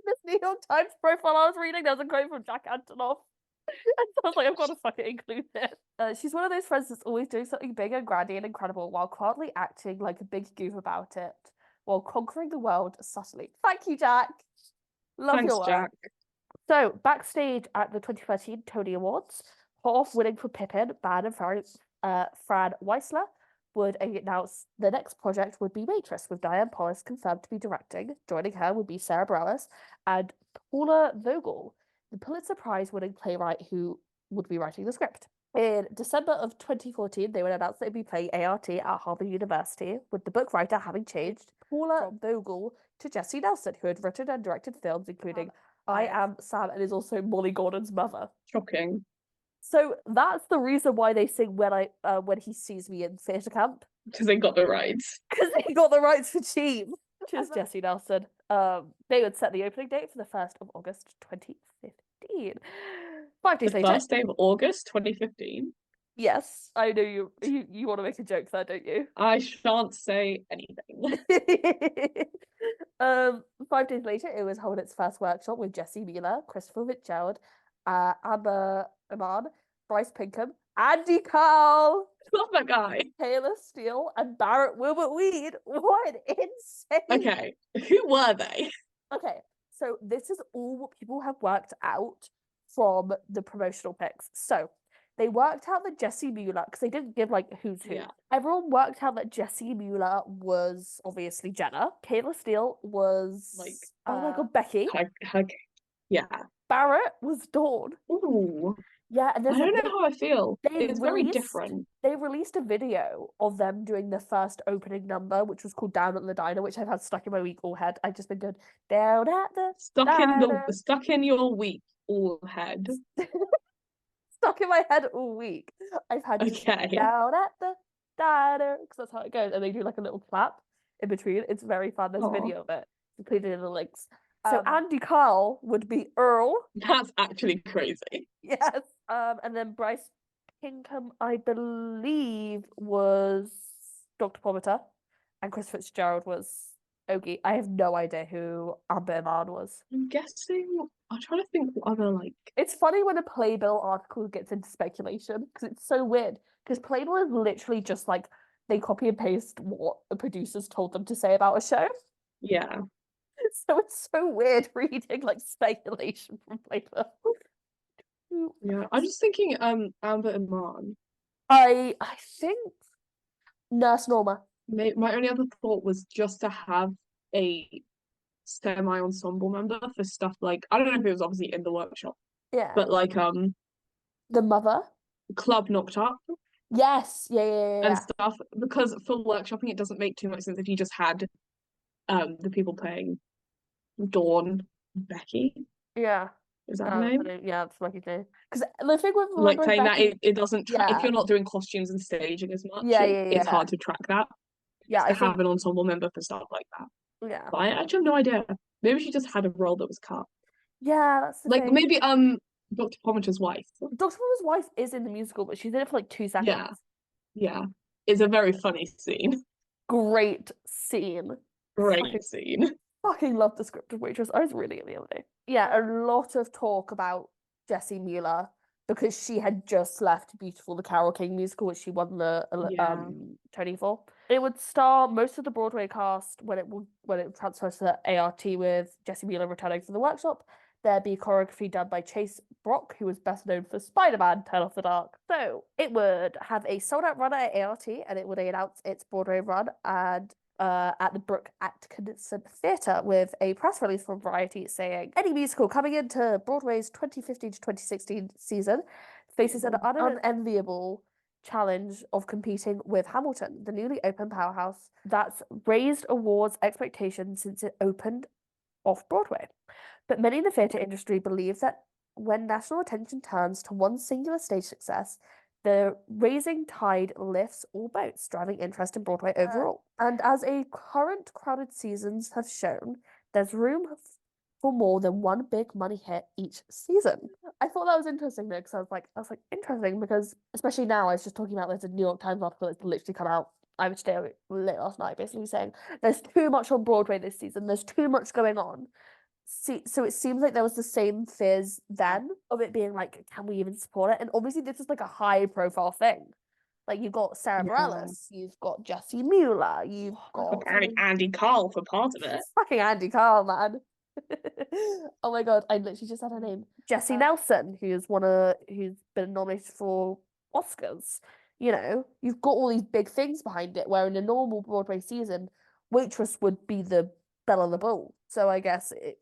This New York Times profile I was reading, there's a quote from Jack Antonoff. And so I was like, I've got to fucking include it. She's one of those friends that's always doing something big and grandy and incredible while quietly acting like a big goof about it, while conquering the world subtly. Thank you, Jack. Love Thanks, your Jack. work. So, backstage at the 2013 Tony Awards, hot off winning for Pippin, Bad and Fran Weissler would announce the next project would be Waitress, with Diane Paulus confirmed to be directing. Joining her would be Sara Bareilles and Paula Vogel, the Pulitzer Prize winning playwright who would be writing the script. In December of 2014, they would announce they'd be playing ART at Harvard University, with the book writer having changed Paula Vogel to Jessie Nelson, who had written and directed films including I Am Sam and is also Molly Gordon's mother. Shocking. So that's the reason why they sing when he sees me in theatre camp. Because they got the rights. Because they got the rights for cheap. Cheers, Jessie Nelson. They would set the opening date for the 1st of August 2015. 5 days The later. first day of August 2015. Yes, I know you want to make a joke there, don't you? I shan't say anything. 5 days later, it was held its first workshop with Jessie Mueller, Christopher Fitzgerald, Amber Iman, Bryce Pinkham, Andy Carl, Love that guy. Taylor Steele, and Barrett Wilbert Weed. What an insane! Okay, who were they? Okay, so this is all what people have worked out from the promotional pics. So they worked out that Jessie Mueller, because they didn't give like who's who. Yeah. Everyone worked out that Jessie Mueller was obviously Jenna. Taylor Steele was Like, oh my god, Becky. Yeah. Barrett was Dawn. Ooh. Yeah, and I don't know how I feel. It's very different. They released a video of them doing the first opening number, which was called Down at the Diner, which I've had stuck in my week all head. I've just been good. Down at the diner. Stuck in your week all head. Stuck in my head all week. I've had just down at the diner, because that's how it goes. And they do like a little clap in between. It's very fun. There's a video of it. Included in the links. So Andy Carl would be Earl. That's actually crazy. Yes. And then Bryce Pinkham, I believe, was Dr. Pomatter, and Chris Fitzgerald was Ogie. I have no idea who Amber Iman was. I'm trying to think what other like. It's funny when a Playbill article gets into speculation because it's so weird. Because Playbill is literally just like they copy and paste what the producers told them to say about a show. Yeah. So it's so weird reading like speculation from Playbill. Yeah. I'm just thinking Amber and Man. I think Nurse Norma. My only other thought was just to have a semi-ensemble member for stuff like, I don't know if it was obviously in the workshop, Yeah. but like The mother. Club Knocked Up Yes. Yeah. and stuff, because for workshopping it doesn't make too much sense if you just had the people playing Dawn, Becky, Yeah. is that her name? Yeah, that's lucky too. Because the thing with Like remembering playing Becky, that, it doesn't if yeah, you're not doing costumes and staging as much, yeah, it's yeah. hard to track that. Yeah, To I have think an ensemble member for stuff like that. yeah, But I actually have no idea. Maybe she just had a role that was cut. yeah, that's the Like thing. maybe Dr. Pomater's wife. Dr. Who's wife is in the musical, but she's in it for like 2 seconds. Yeah. Yeah. It's a very funny scene. Great scene. Great scene. Fucking love the script of Waitress. I was reading it the other day. Yeah, a lot of talk about Jessie Mueller because she had just left Beautiful the Carole King musical, which she won the Yeah. Tony for. It would star most of the Broadway cast when it transfers to the ART with Jessie Mueller returning from the workshop. There'd be choreography done by Chase Brock, who was best known for Spider-Man: Turn Off the Dark. So it would have a sold-out run at ART, and it would announce its Broadway run and at the Brooke Atkinson Theatre with a press release from Variety saying, any musical coming into Broadway's 2015 to 2016 season faces an unenviable challenge of competing with Hamilton, the newly opened powerhouse that's raised awards expectations since it opened off Broadway. But many in the theatre industry believe that when national attention turns to one singular stage success, the raising tide lifts all boats, driving interest in Broadway overall. And as a current crowded seasons have shown, there's room for more than one big money hit each season. I thought that was interesting though, because I was like, interesting, because especially now, I was just talking about there's a New York Times article that's literally come out. I was staying late last night, basically saying there's too much on Broadway this season. There's too much going on. So it seems like there was the same fears then of it being like, can we even support it? And obviously this is like a high profile thing. Like you've got Sara Bareilles, you've got Jessie Mueller, you've got apparently Andy Carl for part of it. fucking Andy Carl, man. Oh my god, I literally just said her name. Jessie Nelson, who's been nominated for Oscars. You know, you've got all these big things behind it, where in a normal Broadway season, Waitress would be the belle of the ball. So I guess it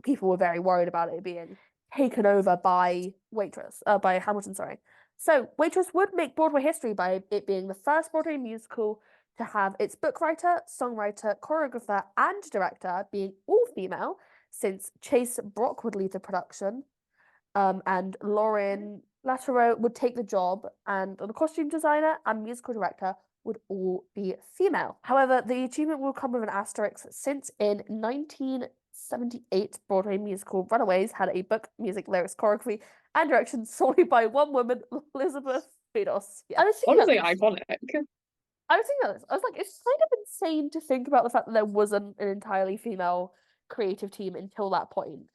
people were very worried about it being taken over by by Hamilton, sorry. So Waitress would make Broadway history by it being the first Broadway musical to have its book writer, songwriter, choreographer, and director being all female, since Chase Brock would lead the production, and Lauren Latero would take the job, and the costume designer and musical director would all be female. However, the achievement will come with an asterisk, since in 1978, Broadway musical Runaways had a book, music, lyrics, choreography, and direction solely by one woman, Elizabeth Fidos. Yeah. Honestly, iconic. I was thinking about this. I was like, it's kind of insane to think about the fact that there wasn't an entirely female creative team until that point.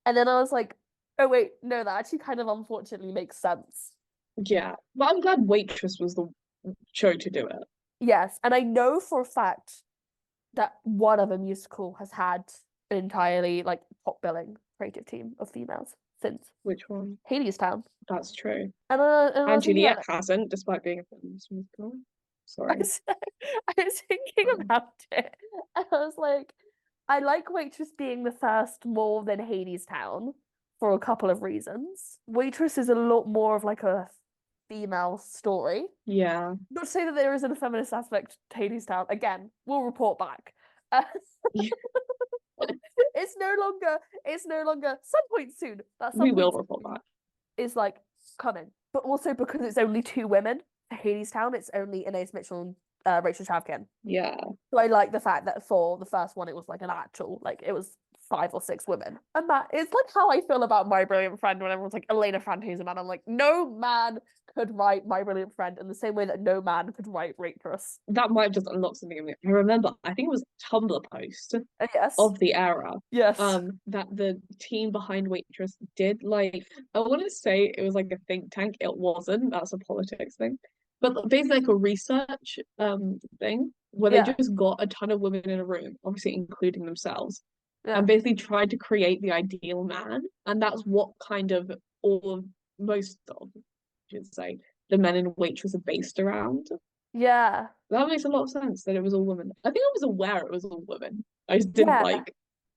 And then I was like, oh wait, no, that actually kind of unfortunately makes sense. Yeah. But I'm glad Waitress was the show to do it. Yes, and I know for a fact that one other musical has had an entirely like top billing creative team of females since. Which one? Hadestown. That's true. And Juliet hasn't, despite being a feminist musical. Sorry. I was thinking about it, and I was like, I like Waitress being the first more than Hadestown for a couple of reasons. Waitress is a lot more of like a female story. Yeah. Not to say that there isn't a feminist aspect to Hadestown. Again, we'll report back. It's no longer some point soon. We will report back. Is like coming. But also because it's only 2 women for Hadestown, it's only Anais Mitchell and Rachel Chavkin. Yeah. So I like the fact that for the first one it was like an actual, like it was 5 or 6 women. And that is like how I feel about My Brilliant Friend when everyone's like, Elena Fantasy's a man. I'm like, no man could write My Brilliant Friend in the same way that no man could write Waitress. That might have just unlocked something in me. I remember, I think it was a Tumblr post Yes. of the era, Yes. that the team behind Waitress did like, I want to say it was like a think tank. It wasn't. That's a politics thing. But basically like a research thing where they Yeah. just got a ton of women in a room, obviously including themselves, Yeah. and basically tried to create the ideal man. And that's what kind of all of most of, I should say, the men in Waitress are based around. Yeah. That makes a lot of sense that it was all women. I think I was aware it was all women. I just didn't Yeah. like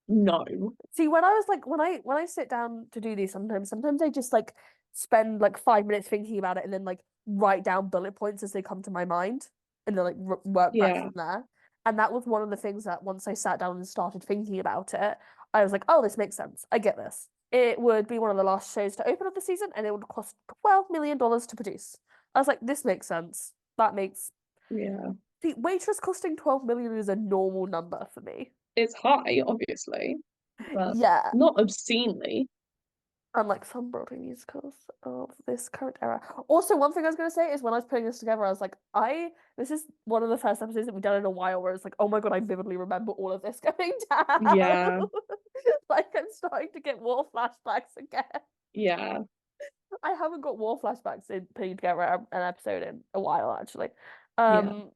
know. See, when I was like when I sit down to do these sometimes I just like spend like 5 minutes thinking about it and then like write down bullet points as they come to my mind and then like work back Yeah, from there. And that was one of the things that once I sat down and started thinking about it, I was like, oh, this makes sense. I get this. It would be one of the last shows to open of the season and it would cost $12 million to produce. I was like, this makes sense. That makes yeah. the Waitress costing 12 million is a normal number for me. It's high, obviously, but Yeah. not obscenely. Unlike some Broadway musicals of this current era. Also, one thing I was going to say is when I was putting this together, I was like, this is one of the first episodes that we've done in a while where it's like, oh my God, I vividly remember all of this going down. Yeah, Like, I'm starting to get war flashbacks again. yeah, I haven't got war flashbacks in putting together an episode in a while, actually. yeah, Um,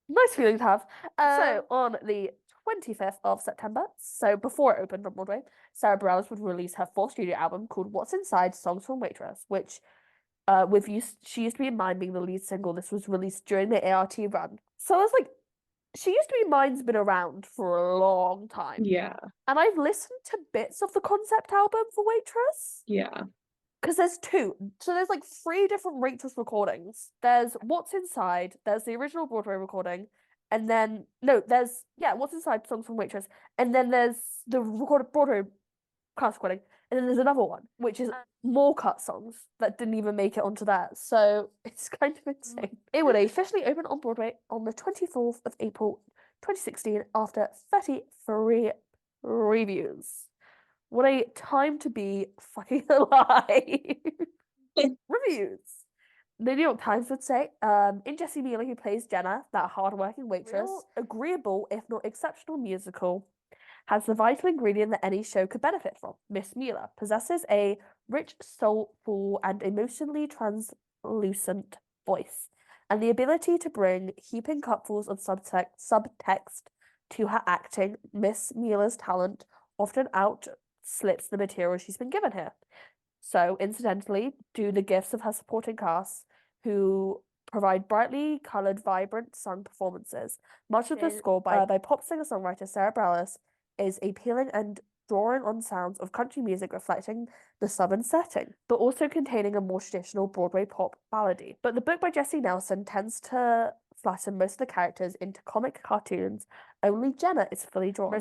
Nice feeling to have. So on the 25th of September, so before it opened on Broadway, Sara Bareilles would release her fourth studio album called What's Inside Songs from Waitress, which she used to be in Mine being the lead single. This was released during the ART run. So I was like, She Used to Be Mine's been around for a long time. yeah, And I've listened to bits of the concept album for Waitress. yeah, Because there's two. So there's like 3 different Waitress recordings. There's What's Inside, there's the original Broadway recording, and then no, there's What's Inside songs from Waitress, and then there's the recorded Broadway cast recording, and then there's another one, which is more cut songs that didn't even make it onto that. So it's kind of insane. It would officially open on Broadway on the 24th of April 2016 after 33 reviews. What a time to be fucking alive. Reviews. The New York Times would say, in Jessie Mealer, who plays Jenna, that hardworking waitress, agreeable, if not exceptional musical, has the vital ingredient that any show could benefit from. Miss Mueller possesses a rich, soulful, and emotionally translucent voice, and the ability to bring heaping cupfuls of subtext to her acting. Miss Mueller's talent often outslips the material she's been given here. So, incidentally, do the gifts of her supporting cast, who provide brightly coloured, vibrant sung performances. Much of the score by pop singer-songwriter Sara Bareilles is appealing and drawing on sounds of country music reflecting the southern setting, but also containing a more traditional Broadway pop ballady. But the book by Jessie Nelson tends to flatten most of the characters into comic cartoons. Only Jenna is fully drawn.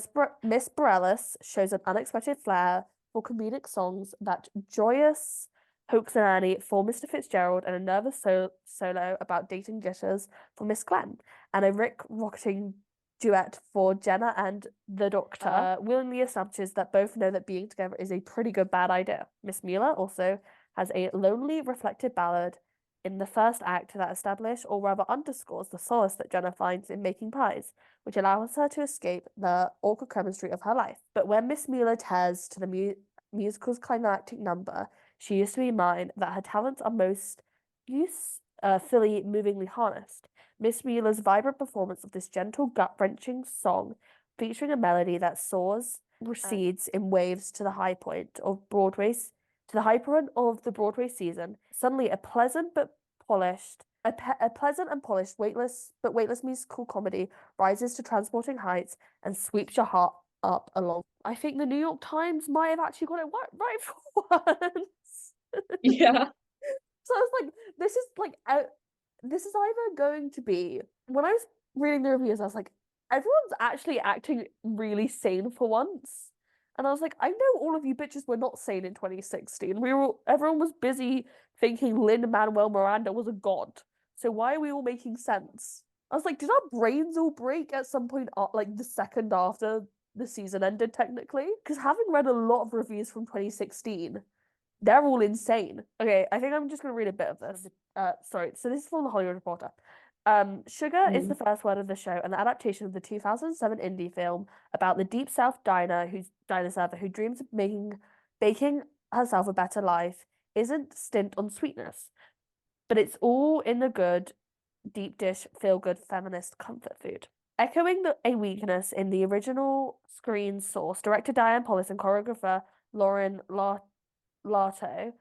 Miss Bareilles shows an unexpected flair for comedic songs, that joyous hoax and Annie for Mr. Fitzgerald, and a nervous solo about dating jitters for Miss Glenn, and a rocketing duet for Jenna and the Doctor, willingly establishes that both know that being together is a pretty good bad idea. Miss Mueller also has a lonely, reflective ballad in the first act that establishes, or rather underscores, the solace that Jenna finds in making pies, which allows her to escape the awkward chemistry of her life. But when Miss Mueller tears to the musical's climactic number, She Used to Be Mine, that her talents are most fully movingly harnessed. Miss Mueller's vibrant performance of this gentle, gut-wrenching song, featuring a melody that soars, recedes in waves to the high point of the Broadway season, suddenly a pleasant and polished, weightless musical comedy rises to transporting heights and sweeps your heart up along. I think the New York Times might have actually got it right for once. yeah, So I was like, this is either going to be, when I was reading the reviews, I was like, everyone's actually acting really sane for once. And I was like, I know all of you bitches were not sane in 2016. Everyone was busy thinking Lin-Manuel Miranda was a god. So why are we all making sense? I was like, did our brains all break at some point, like the second after the season ended technically. Because having read a lot of reviews from 2016, they're all insane. Okay, I think I'm just gonna read a bit of this. Sorry. So this is from the Hollywood Reporter. Sugar is the first word of the show, and the adaptation of the 2007 indie film about the Deep South diner server who dreams of baking herself a better life isn't stint on sweetness, but it's all in the good, deep dish, feel-good feminist comfort food. Echoing a weakness in the original screen source, director Diane Paulus and choreographer Lauren Lato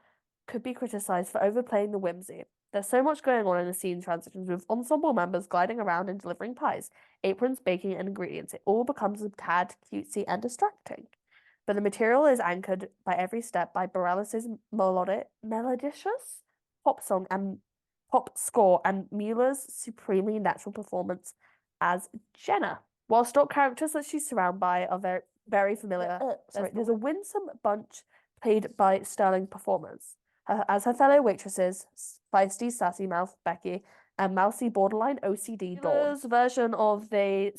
could be criticized for overplaying the whimsy. There's so much going on in the scene transitions with ensemble members gliding around and delivering pies, aprons, baking, and ingredients. It all becomes a tad cutesy and distracting. But the material is anchored by every step by Bareilles' melodious pop song and pop score and Mueller's supremely natural performance as Jenna. While stock characters that she's surrounded by are very familiar, there's a winsome bunch played by sterling performers. As her fellow waitresses, feisty, sassy mouth Becky and mousy, borderline OCD Dawn. Mueller's version of the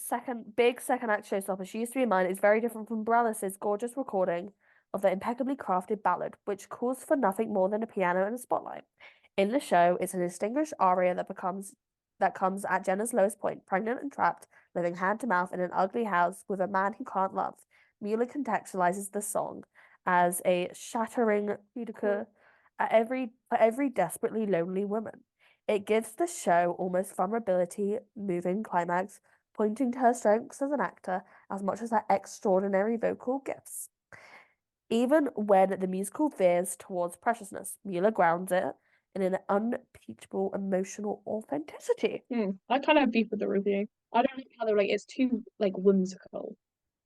big second act showstopper, She Used to Be Mine, is very different from Bareilles' gorgeous recording of the impeccably crafted ballad, which calls for nothing more than a piano and a spotlight. In the show, it's a distinguished aria that comes at Jenna's lowest point, pregnant and trapped, living hand to mouth in an ugly house with a man who can't love. Mueller contextualizes the song as a shattering for every desperately lonely woman. It gives the show almost vulnerability, moving climax, pointing to her strengths as an actor as much as her extraordinary vocal gifts. Even when the musical veers towards preciousness, Mueller grounds it in an unimpeachable emotional authenticity. I kind of have beef with the review. I don't like how they're like it's too like whimsical,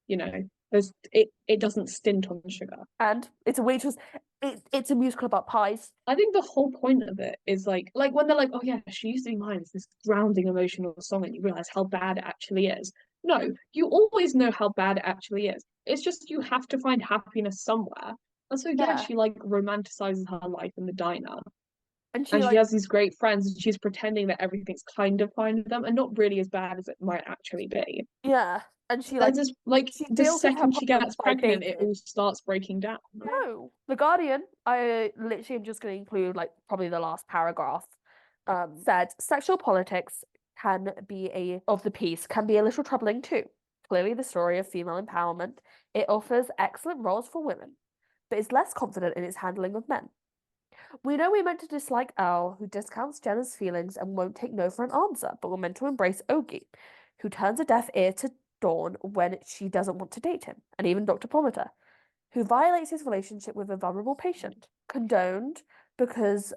you know. It doesn't stint on sugar. And it's a waitress. It's a musical about pies. I think the whole point of it is like when they're like, oh yeah, She Used to Be Mine, it's this grounding emotional song, and you realize how bad it actually is. No, you always know how bad it actually is. It's just you have to find happiness somewhere. And so yeah, she like romanticizes her life in the diner. And she has these great friends, and she's pretending that everything's kind of fine with them and not really as bad as it might actually be. Yeah. And she the second she gets pregnant, baking. it all starts breaking down. No. The Guardian, I literally am just going to include like probably the last paragraph, said sexual politics of the piece can be a little troubling too. Clearly the story of female empowerment. It offers excellent roles for women, but is less confident in its handling of men. We know we're meant to dislike Earl, who discounts Jenna's feelings and won't take no for an answer, but we're meant to embrace Ogie, who turns a deaf ear to Dawn when she doesn't want to date him, and even Dr. Pomater, who violates his relationship with a vulnerable patient. Condoned because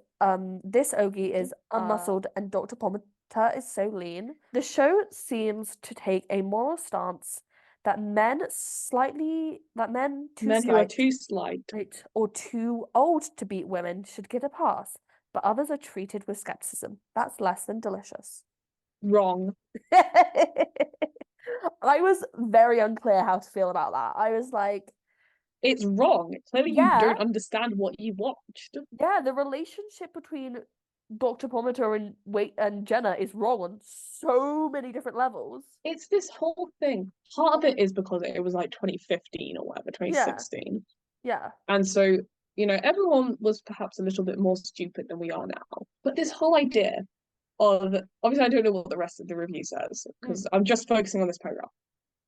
this Ogie is unmuscled and Dr. Pomater is so lean. The show seems to take a moral stance that men who are too slight or too old to beat women should get a pass, but others are treated with skepticism. That's less than delicious. Wrong. I was very unclear how to feel about that. I was like, it's wrong. Clearly you don't understand what you watched. Yeah, the relationship between Dr. Pomater and Jenna is wrong on so many different levels. It's this whole thing. Part of it is because it was like 2015 or whatever, 2016. Yeah. And so, you know, everyone was perhaps a little bit more stupid than we are now. But this whole idea of, obviously I don't know what the rest of the review says because I'm just focusing on this paragraph.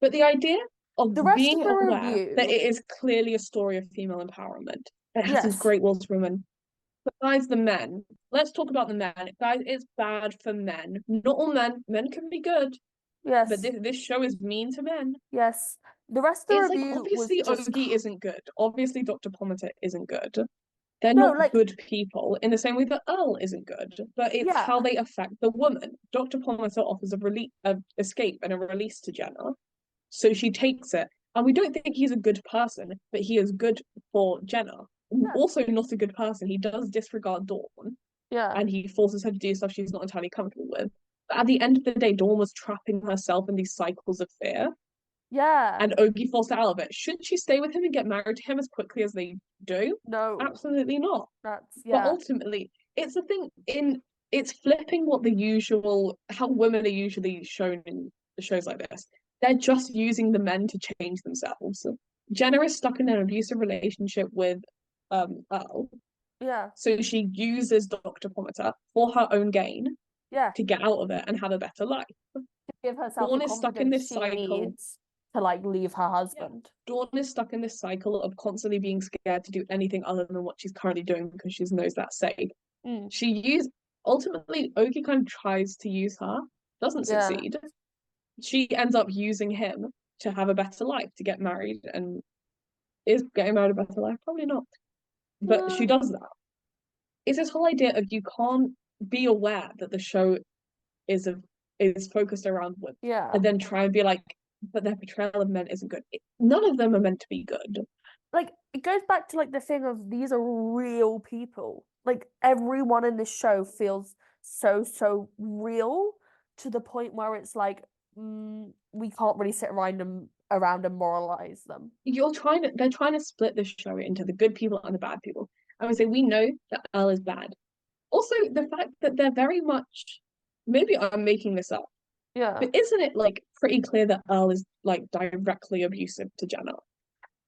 But the idea of being aware that it is clearly a story of female empowerment. It has these great worlds for women. But guys, the men. Let's talk about the men. Guys, it's bad for men. Not all men. Men can be good. Yes. But this show is mean to men. Yes. The rest of the review like, obviously Ogie isn't good. Obviously Dr. Pomater isn't good. They're No, not good people in the same way that Earl isn't good. But it's how they affect the woman. Dr. Pomater offers a escape and a release to Jenna. So she takes it. And we don't think he's a good person, but he is good for Jenna. Also not a good person. He does disregard Dawn. Yeah. And he forces her to do stuff she's not entirely comfortable with. But at the end of the day, Dawn was trapping herself in these cycles of fear. Yeah. And Ogie forced her out of it. Should she stay with him and get married to him as quickly as they do? No. Absolutely not. But ultimately, it's a thing it's flipping how women are usually shown in shows like this. they're just using the men to change themselves. Jenna is stuck in an abusive relationship with Earl. Yeah. So she uses Dr. Pomatter for her own gain Yeah. to get out of it and have a better life. To give herself the Dawn is stuck in confidence this she cycle. needs to like leave her husband. Dawn is stuck in this cycle of constantly being scared to do anything other than what she's currently doing because she knows that's safe. Mm. Ultimately, Oki kind of tries to use her, doesn't Yeah. succeed. She ends up using him to have a better life, to get married, and is getting married a better life? Probably not. But she does that. It's this whole idea of you can't be aware that the show is focused around women, Yeah. and then try and be like, but their portrayal of men isn't good. None of them are meant to be good. Like it goes back to like the thing of these are real people. Like everyone in this show feels so real to the point where it's like we can't really sit around and moralize them. They're trying to split the show into the good people and the bad people. I would say we know that Earl is bad. Also, the fact that they're very much, maybe I'm making this up, Yeah. but isn't it like pretty clear that Earl is like directly abusive to Jenna?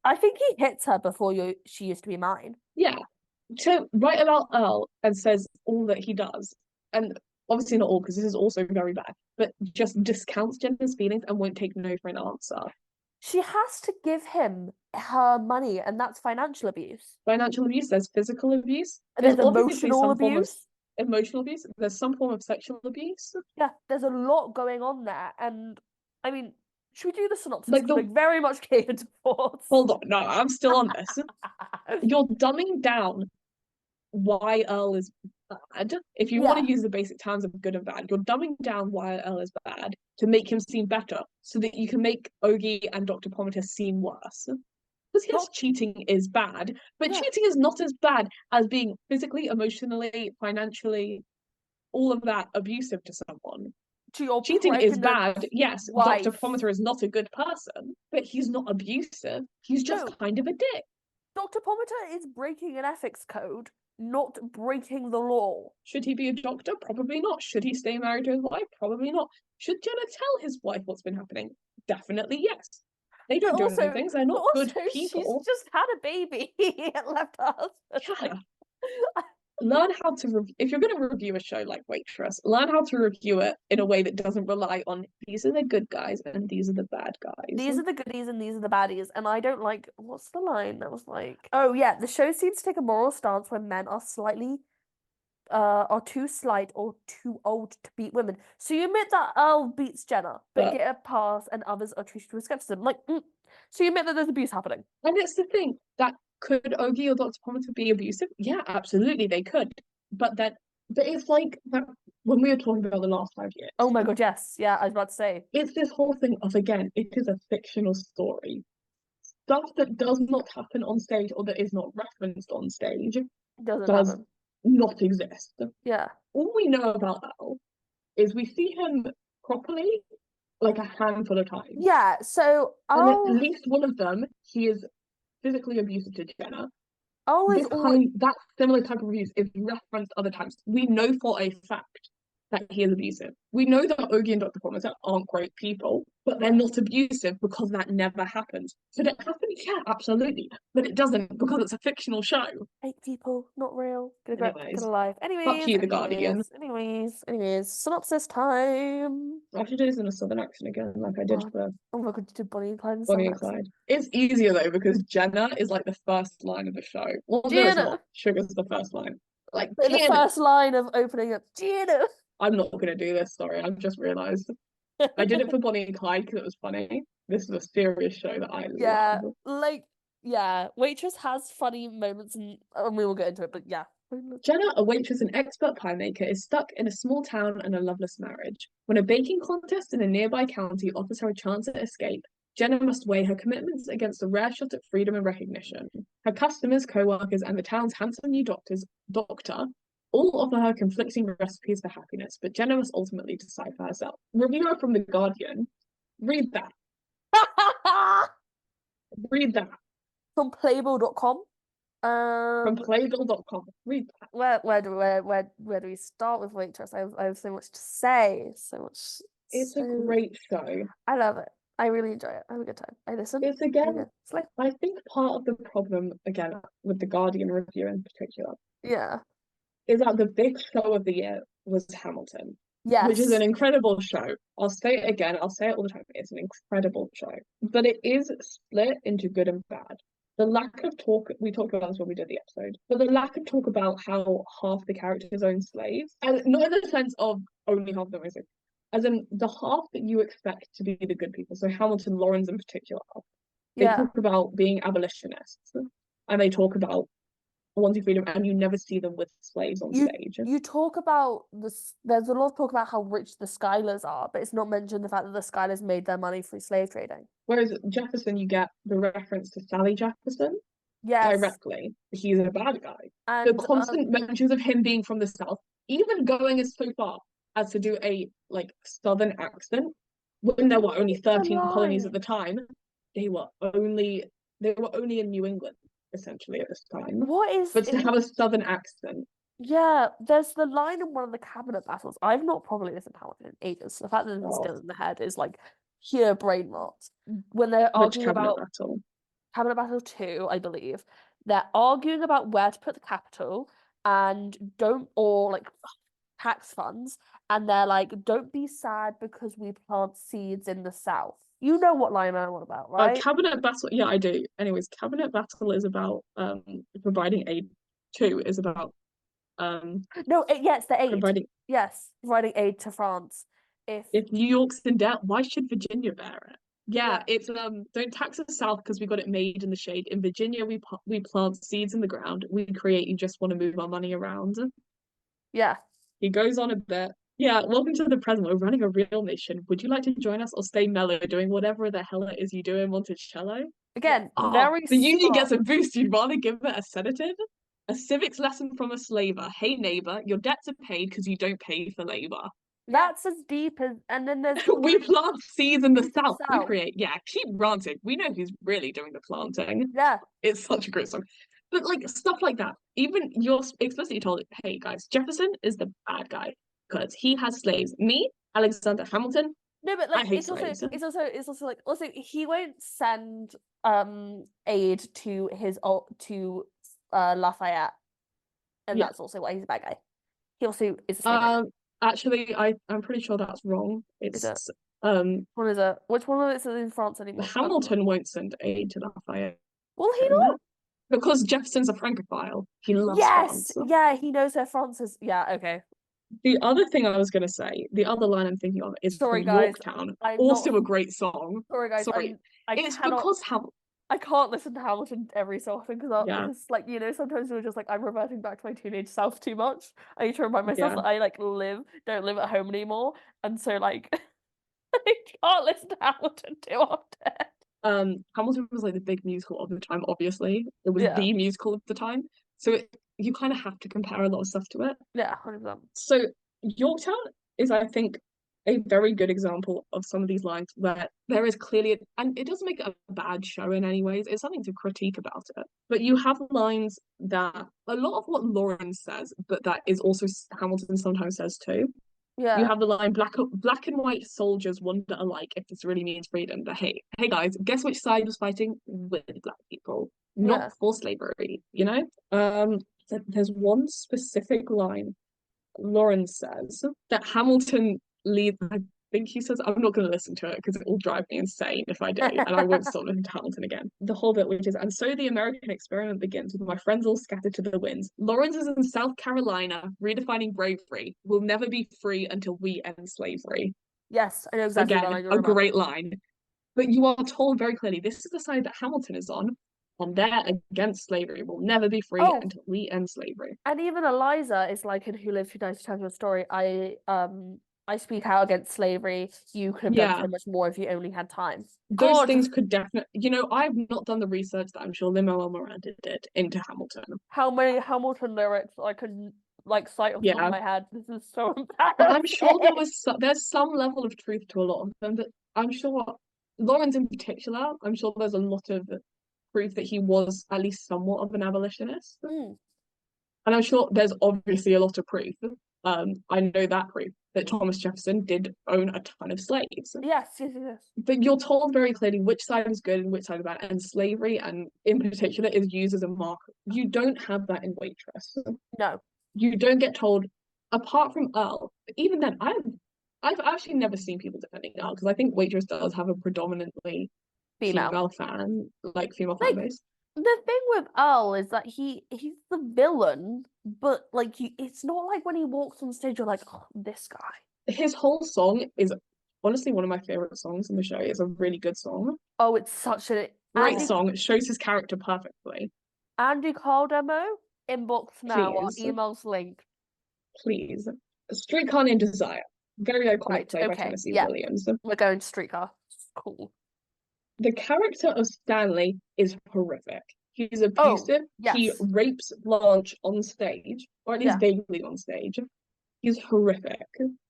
I think he hits her before she used to be mine. Yeah. To write about Earl and says all that he does, and obviously not all because this is also very bad, but just discounts Jenna's feelings and won't take no for an answer. She has to give him her money, and that's financial abuse. Financial abuse, there's physical abuse, There's obviously emotional some form of abuse. emotional abuse, there's some form of sexual abuse. Yeah, there's a lot going on there, and I mean, should we do the synopsis? Like Because the we're very much catered towards. hold on, no, I'm still on this. You're dumbing down why Earl is bad. If you want Yeah, to use the basic terms of good and bad, you're dumbing down why Earl is bad to make him seem better, so that you can make Ogie and Dr. Pomatus seem worse. Because yes, not cheating is bad, but yeah. cheating is not as bad as being physically, emotionally, financially, all of that abusive to someone. To your Cheating is pregnant bad. Yes, Dr. wife. Pomatter is not a good person, but he's not abusive. He's just No, kind of a dick. Dr. Pomatter is breaking an ethics code, not breaking the law. Should he be a doctor? Probably not. Should he stay married to his wife? Probably not. Should Jenna tell his wife what's been happening? Definitely yes. They But don't do also, anything. They're but not also, good she's people. just had a baby and left her husband. Yeah. Like, Learn how to if you're going to review a show like Waitress, learn how to review it in a way that doesn't rely on these are the good guys and these are the bad guys. these are the goodies and these are the baddies. And I don't like, what's the line that was like, oh yeah, the show seems to take a moral stance when men are too slight or too old to beat women. So you admit that Earl beats Jenna, but But get a pass and others are treated with skepticism. Like, so you admit that there's abuse happening. and it's the thing that could Ogie or Dr. Pomatter be abusive? Yeah, absolutely they could. But it's like that when we were talking about the last 5 years. Oh my God, yes. Yeah, I was about to say. It's this whole thing of again, it is a fictional story. Stuff that does not happen on stage or that is not referenced on stage Doesn't does happen. not exist. Yeah. All we know about Al is we see him properly like a handful of times. Yeah, so And at least one of them, he is physically abusive to Jenna. Earl is all That similar type of abuse is referenced other times. We know for a fact that he is abusive. We know that Ogie and Dr. Pomatter aren't great people, but they're not abusive because that never happens. Did it happen? Yeah, absolutely. But it doesn't because it's a fictional show. fake people, not real. Gonna go back Anyways, to life. fuck you, The Guardian. Anyways. Synopsis time. I have to do this in a southern accent again, like I did Oh, for oh my God, you did Bonnie and Clyde in Bonnie Southern and accent. Clyde. It's easier though because Jenna is like the first line of the show. Well, no, it's Gina! not. Sugar's the first line. Like, In the Gina! first line of opening up, Gina! I'm not gonna do this, sorry, I've just realised. I did it for Bonnie and Clyde because it was funny. This is a serious show that I Yeah, love. like, yeah, Waitress has funny moments and we will get into it, but yeah. Jenna, a waitress and expert pie maker, is stuck in a small town and a loveless marriage. When a baking contest in a nearby county offers her a chance at escape, Jenna must weigh her commitments against a rare shot at freedom and recognition. Her customers, co-workers, and the town's handsome new doctor all offer her conflicting recipes for happiness, but Jenna must ultimately decide for herself. Reviewer from The Guardian. Read that. Read that. From Playboy.com. From Playbill.com. Read that. Where do we start with Waitress? I have so much to say. So much. It's a great show. I love it. I really enjoy it. I have a good time. I listen. It's And again, yeah, it's like I think part of the problem, again, with the Guardian review in particular, yeah. is that the big show of the year was Hamilton, which is an Yes. incredible show. I'll say it again, I'll say it all the time. It's an incredible show, but it is split into good and bad. The lack of talk, we talked about this when we did the episode, but the lack of talk about how half the characters own slaves, and not in the sense of only half of them own slaves, as in the half that you expect to be the good people. So Hamilton, Lawrence in particular, they Yeah. talk about being abolitionists, and they talk about wanting freedom, and you never see them with slaves on You stage. you talk about this. There's a lot of talk about how rich the Skylers are, but it's not mentioned the fact that the Skylers made their money through slave trading. Whereas Jefferson, you get the reference to Sally Jefferson Yes, directly. He's a bad guy. The and constant mentions of him being from the South, even going as so far as to do a like Southern accent, when there were what only is the 13 colonies at line? the time, they were only they were only in New England, essentially, at this time. What is But to in? have a Southern accent, Yeah, there's the line in one of the cabinet battles. I've not probably listened to Hamilton in ages. The fact that it's oh, still in the head is like pure brain rot. When they're which arguing cabinet about battle? Cabinet Battle 2, I believe, they're arguing about where to put the capital and don't, or like tax funds, and they're like, don't be sad because we plant seeds in the south. You know what line I'm on about, right? Cabinet battle, yeah, I do. Anyways, cabinet battle is about providing aid. Two is about No, yes, the aid. providing. Yes, providing aid to France. If If New York's in debt, why should Virginia bear it? Yeah, yeah, it's don't tax us south because we got it made in the shade. In Virginia, we plant seeds in the ground. We create. You just want to move our money around. yeah. He goes on a bit. Yeah, welcome to the present. We're running a real nation. Would you like to join us or stay mellow, doing whatever the hell it is you do in Monticello? Again, Ah, very the union smart. gets a boost. You'd rather give it a sedative? A civics lesson from a slaver. Hey, neighbor, your debts are paid because you don't pay for labor. That's as deep as, and then there's the We line plant seeds in the in the south. We south. create. Yeah, keep ranting. We know who's really doing the planting. Yeah, It's such a great song. But like stuff like that. Even you're explicitly told, hey guys, Jefferson is the bad guy because he has slaves. Me, Alexander Hamilton, no, but I like hate slaves. it's also like also he won't send aid to his to Lafayette, and Yeah. that's also why he's a bad guy. He also is a slave owner. Um, actually, I'm pretty sure that's wrong. Is it? It's um What is it? Which one of it is in France anymore? I don't know. Hamilton won't send aid to Lafayette Will he not? because Jefferson's a Francophile. He loves Yes, France. yeah, he knows that France is. Yeah, okay. The other thing I was going to say, the other line I'm thinking of is Sorry, from guys. Yorktown, I'm not. also a great song. Sorry, guys. Sorry, I it's cannot. because how, I can't listen to Hamilton every so often yeah, because like sometimes you're just like I'm reverting back to my teenage self too much. I need to remind myself yeah. that I like don't live at home anymore, and so like I can't listen to Hamilton too often. Hamilton was like the big musical of the time, obviously. It was Yeah, the musical of the time. So you kind of have to compare a lot of stuff to it. yeah, 100%. So Yorktown is, I think, a very good example of some of these lines where there is clearly, and it doesn't make it a bad show in any ways. It's something to critique about it. But you have lines that a lot of what Lauren says, but that is also Hamilton sometimes says too. You Yeah, have the line black and white soldiers wonder alike if this really means freedom. But hey guys, guess which side was fighting with black people, not yeah. for slavery, you know? There's one specific line Lauren says that Hamilton leads. I think he says, I'm not going to listen to it because it will drive me insane if I do, and I won't stop listening to Hamilton again. The whole bit, which is, and so the American experiment begins with my friends all scattered to the winds. Lawrence is in South Carolina, redefining bravery. We'll never be free until we end slavery. Yes, I know exactly what Again, line you're a on about. great line. But you are told very clearly this is the side that Hamilton is on. On there against slavery. We'll never be free Oh, until we end slavery. and even Eliza is like in Who Lived Who Died to Tell Your Story. I speak out against slavery. You could have done Yeah, so much more if you only had time. those God, things could definitely, I've not done the research that I'm sure Lin-Manuel Miranda did into Hamilton. how many Hamilton lyrics I could like cite off the top of Yeah, my head. This is so and I'm sure embarrassing. there's some level of truth to a lot of them, but I'm sure Lawrence in particular, I'm sure there's a lot of proof that he was at least somewhat of an abolitionist, Mm, and I'm sure there's obviously a lot of proof I know that proof that Thomas Jefferson did own a ton of slaves. Yes. But you're told very clearly which side is good and which side is bad, and slavery, and in particular, is used as a marker. You don't have that in Waitress. No. You don't get told, apart from Earl. Even then, I've actually never seen people defending Earl because I think Waitress does have a predominantly Female. female fan Like base. the thing with Earl is that he's the villain, but like it's not like when he walks on stage you're like, oh, this guy. His whole song is honestly one of my favorite songs in the show. It's a really good song. Oh, it's such a Great song. It shows his character perfectly. Andy Cole demo inbox now or Please, emails link. please. Streetcar Named Desire. Very iconic Right, play by okay. Tennessee Yeah. Williams. We're going streetcar. Cool. The character of Stanley is horrific. He's Oh, abusive. He yes. rapes Blanche on stage, or at least Yeah. vaguely on stage. He's horrific.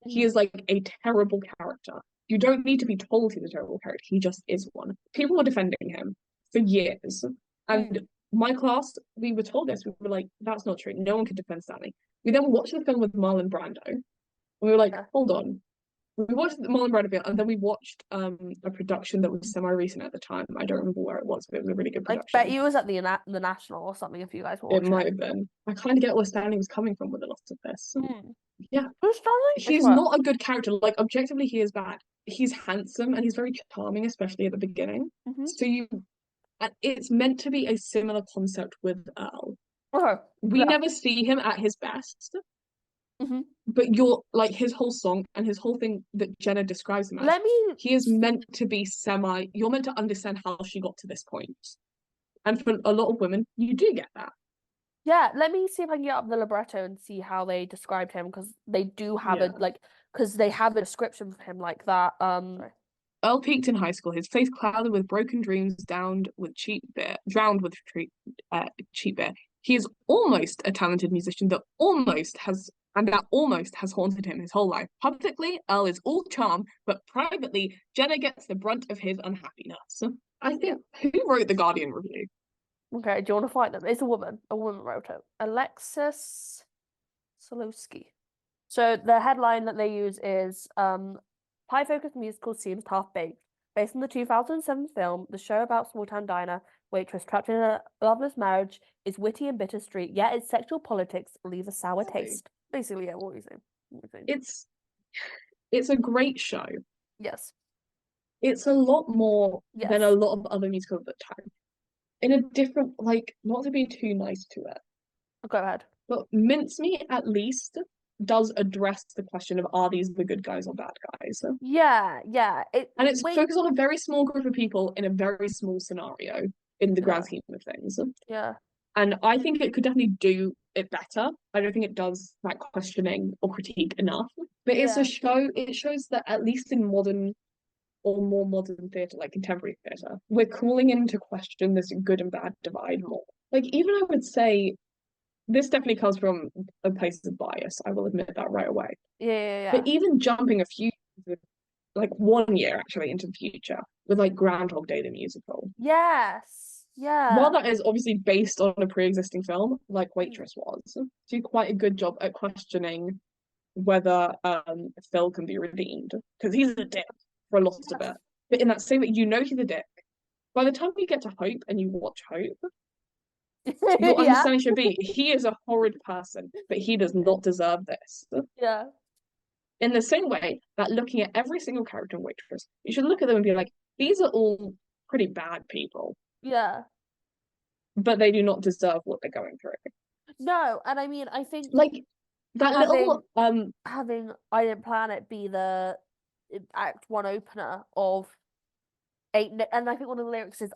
He is like a terrible character. You don't need to be told he's a terrible character. He just is one. People were defending him for years. And my class, we were told this. We were like, that's not true. No one could defend Stanley. We then watched the film with Marlon Brando. And we were like, hold on. We watched the Marlon Brando film, and then we watched a production that was semi-recent at the time. I don't remember where it was, but it was a really good I production. bet you was at the National or something if you guys were It watching. might have been. I kind of get where Stanley was coming from with a lot of this. Yeah. Who's Stanley? He's not a good character. Like, objectively, he is bad. He's handsome and he's very charming, especially at the beginning. So it's meant to be a similar concept with Earl. We never see him at his best. But you're like his whole song and his whole thing that Jenna describes him as. He is meant to be you're meant to understand how she got to this point. And for a lot of women, you do get that. Yeah, let me see if I can get up the libretto and see how they described him because they do have because they have a description for him like that. Earl peaked in high school, his face clouded with broken dreams, drowned with cheap beer. He is almost a talented musician that almost has haunted him his whole life. Publicly, Earl is all charm, but privately, Jenna gets the brunt of his unhappiness. I think, who wrote the Guardian review? Okay, do you want to find them? It's a woman. A woman wrote it. Alexis Solowski. So the headline that they use is Pie-focused musical seems half-baked. Based on the 2007 film, the show about small-town diner waitress trapped in a loveless marriage is witty and bittersweet, yet its sexual politics leave a sour taste. Basically, yeah, what are you saying? It's a great show. Yes. It's a lot more than a lot of other musicals at the time. In a different, like, not to be too nice to it. Go ahead. But Mincemeat at least does address the question of are these the good guys or bad guys? Yeah. And it's focused on a very small group of people in a very small scenario in the grand scheme of things. Yeah. And I think it could definitely do it better. I don't think it does that questioning or critique enough. But it's a show, it shows that at least in modern or more modern theatre, like contemporary theatre, we're calling into question this good and bad divide more. Like, even I would say this definitely comes from a place of bias. I will admit that right away. Yeah. But even jumping a few, like 1 year actually into the future with like Groundhog Day the musical. Yes. Yeah. While that is obviously based on a pre-existing film, like Waitress was, do quite a good job at questioning whether Phil can be redeemed because he's a dick for a lot of it. But in that same way, you know he's a dick. By the time you get to Hope and you watch Hope, your understanding should be he is a horrid person, but he does not deserve this. Yeah. In the same way that looking at every single character in Waitress, you should look at them and be like, these are all pretty bad people. Yeah. But they do not deserve what they're going through. No, and I mean, I think like that little having I Didn't Plan It be the Act 1 opener of and I think one of the lyrics is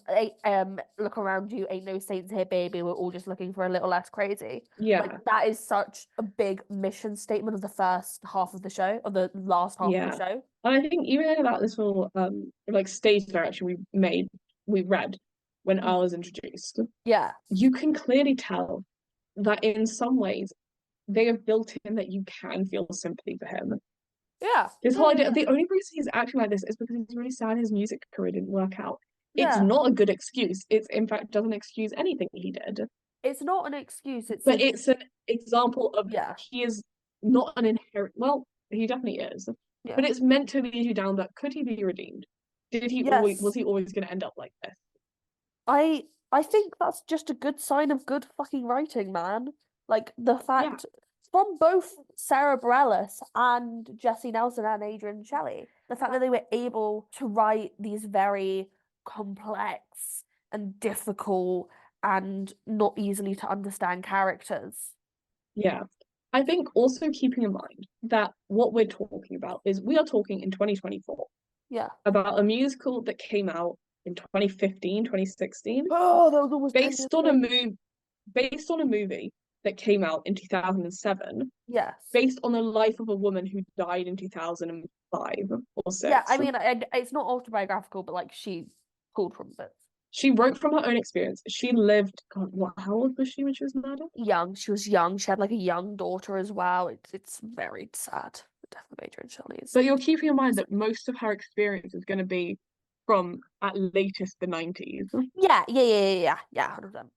look around you, ain't no saints here, baby, we're all just looking for a little less crazy. Yeah. Like that is such a big mission statement of the first half of the show, of the last half of the show. And I think even in that little like stage direction we read when I was introduced. Yeah. You can clearly tell that in some ways they have built in that you can feel sympathy for him. Yeah. This whole idea, the only reason he's acting like this is because he's really sad his music career didn't work out. It's not a good excuse. It's in fact doesn't excuse anything he did. It's not an excuse. But it's an example of he is not an inherent, well, he definitely is, Yeah. but it's meant to lead you down that could he be redeemed? Was Yes. he always going to end up like this? I think that's just a good sign of good fucking writing, man. Like the Yeah, fact from both Sara Bareilles and Jessie Nelson and Adrian Shelley, the fact that they were able to write these very complex and difficult and not easily to understand characters. yeah. I think also keeping in mind that what we're talking about is we are talking in 2024 Yeah. about a musical that came out in 2015, 2016, Oh, that was almost 10 years based on a ago. move based on a movie that came out in 2007, Yes. based on the life of a woman who died in 2005 or Yeah, I 6. mean, it's not autobiographical, but like she pulled from bits. She wrote from her own experience. She lived, God, what, how old was she when she was murdered? Young. She was young. She had like a young daughter as well. It's very sad. The death of Adrian Shelley is. But you're keeping in mind that most of her experience is going to be from at latest the 90s. Yeah. 100%.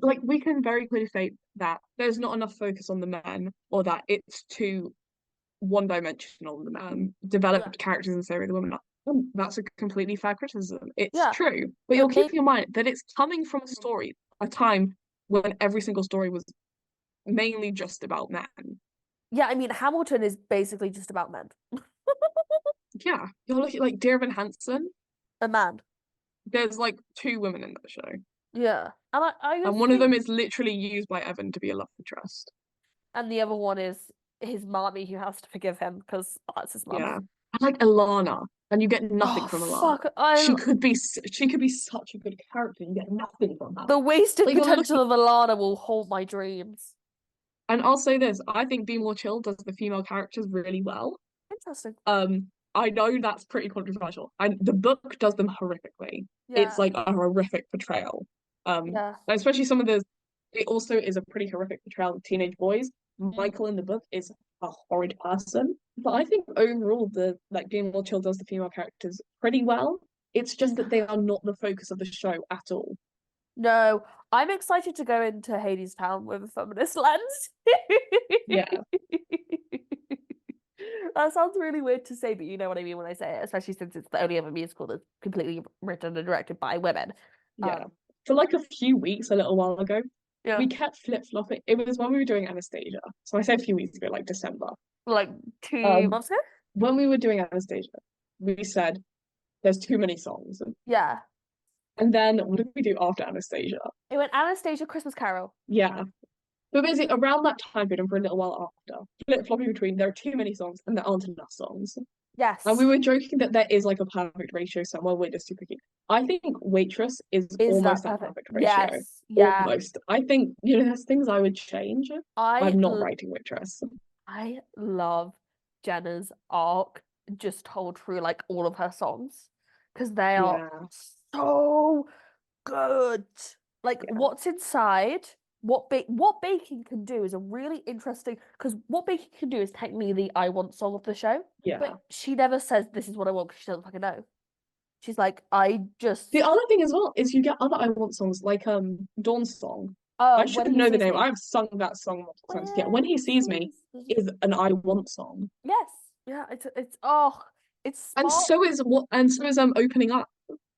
Like, we can very clearly say that there's not enough focus on the men, or that it's too one-dimensional, the man. Yeah, Developed characters and so are the women. That's a completely fair criticism. It's yeah. true. But you're It made. keeping in mind that it's coming from a story, a time when every single story was mainly just about men. Yeah, I mean, Hamilton is basically just about men. Yeah, you're looking like Dear Evan Hansen. A man. There's like two women in that show, Yeah, and I and just one of think, them is literally used by Evan to be a love interest. and the other one is his mommy who has to forgive him because that's his mum. Yeah, I like Alana, and you get nothing Oh from Alana. fuck! I She could be such a good character. You get nothing from her. The wasted Like, you're potential looking, of Alana will haunt my dreams. and I'll say this: I think Be More Chill does the female characters really well. Interesting. I know that's pretty controversial. And the book does them horrifically. It's Yeah, like a horrific portrayal. yeah. Especially some of the. It also is a pretty horrific portrayal of teenage boys. Mm. Michael in the book is a horrid person, but I think overall the like Being More Chill does the female characters pretty well. It's just that they are not the focus of the show at all. No, I'm excited to go into Hades Town with a feminist lens. Yeah, That sounds really weird to say, but you know what I mean when I say it, especially since it's the only other musical that's completely written and directed by women. yeah. Um, For like a few weeks, a little while ago, yeah, we kept flip-flopping. It was when we were doing Anastasia. So I said a few weeks ago, like December. like two Um, months ago. when we were doing Anastasia, we said there's too many songs. Yeah, And then what did we do after Anastasia? it went Anastasia, Christmas Carol. Yeah. But basically around that time period and for a little while after, flip-flopping between there are too many songs and there aren't enough songs. And we Yes, were joking that there is like a perfect ratio somewhere. We're just too picky. I think Waitress is is almost that that perfect? perfect ratio. Yes, yeah. Almost. I think, there's things I would change. I I'm not l- writing Waitress. I love Jenna's arc just told through like all of her songs because they are Yeah. so good. Like Yeah. what's inside, what baking can do is a really interesting because what baking can do is technically the I want song of the show, Yeah. but she never says this is what I want because she doesn't fucking know. She's like, I The just other thing as well is you get other I Want songs like Dawn's song. I when should he know the sees name. me. I've sung that song multiple times. Yeah, When When He he Sees Me sees me. is an I Want song. Yes. Yeah, it's oh, it's And smart. so is Opening Up.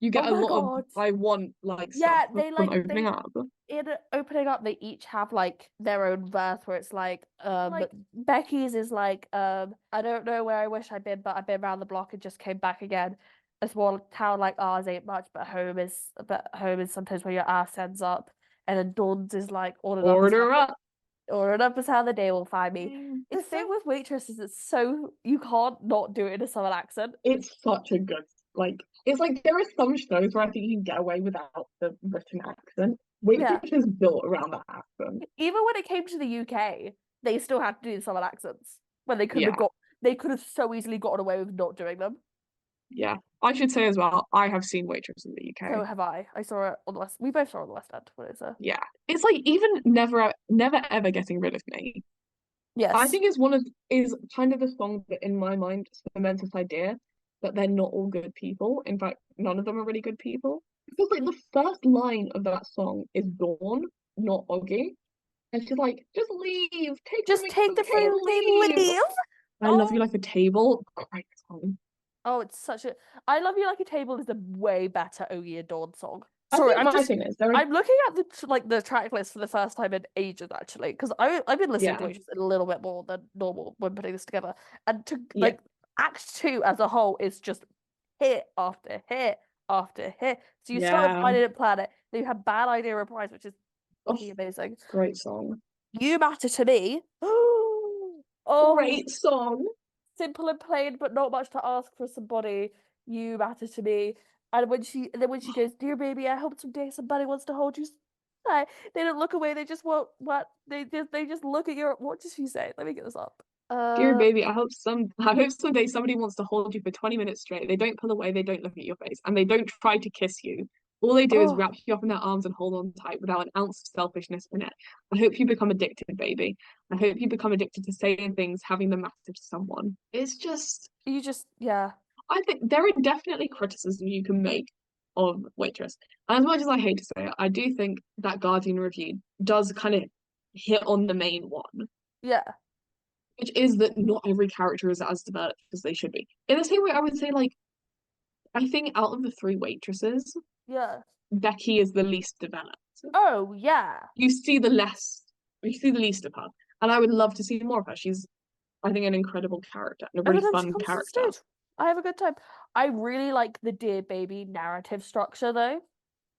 You get Oh a my lot of God. I Want like stuff Yeah, they from like Opening they Up. in opening up they each have like their own verse where it's like Becky's is like I don't know where I wish I'd been but I've been around the block and just came back again. A small town like ours ain't much but home is sometimes where your ass ends up. And then Dawn's is like Order Up. ordered up is how the day will find me. The thing with Waitress is it's so you can't not do it in a southern accent. It's such a good it's like there are some shows where I think you can get away without the Britain accent. Yeah. Waitress is built around that accent. Even when it came to the UK, they still had to do the southern accents when Yeah. they could have so easily gotten away with not doing them. Yeah. I should say as well, I have seen Waitress in the UK. So have I. I saw it on the West. We both saw it on the West End. What is it? Yeah. It's like even never ever getting rid of me. I Yes. think is kind of the song that in my mind cements this idea that they're not all good people. In fact, none of them are really good people. Because like the first line of that song is Dawn, not Oggy. And she's like, just leave, take the Just reins take of the the train and freaking leave. leave. I love you Oh, like a table. Great song. oh, it's such a. I Love You Like a Table is a way better Ogie and Dawn song. I Sorry, think my thing is there are I'm looking at the track list for the first time in ages actually because I've been listening to yeah, Waitress a little bit more than normal when putting this together, and to yeah, like Act Two as a whole is just hit after hit after hit. So you start with yeah. I Didn't Plan It, then you have Bad Idea Reprise, which is Oh, fucking amazing. great song. You Matter to Me. Oh, Great song. simple and plain, but not much to ask for somebody. You matter to me. And then when she goes, "Dear baby, I hope someday somebody wants to hold you." They don't look away. They just won't. What they just look at your. What did she say? Let me get this up. Dear Uh baby, I hope someday somebody wants to hold you for 20 minutes straight. They don't pull away, they don't look at your face, and they don't try to kiss you. All they do is oh, wrap you up in their arms and hold on tight without an ounce of selfishness in it. I hope you become addicted, baby. I hope you become addicted to saying things, having them matter to someone. It's just, you just yeah I think there are definitely criticisms you can make of Waitress. And as much as I hate to say it, I do think that Guardian review does kind of hit on the main one, yeah which is that not every character is as developed as they should be. In the same way, I would say, like, I think out of the three waitresses, yeah. Becky is the least developed. Oh yeah. You see the less, you see the least of her. And I would love to see more of her. She's, I think, an incredible character and a Every really time she fun comes to the character. stage, I have a good time. I really like the Dear Baby narrative structure though,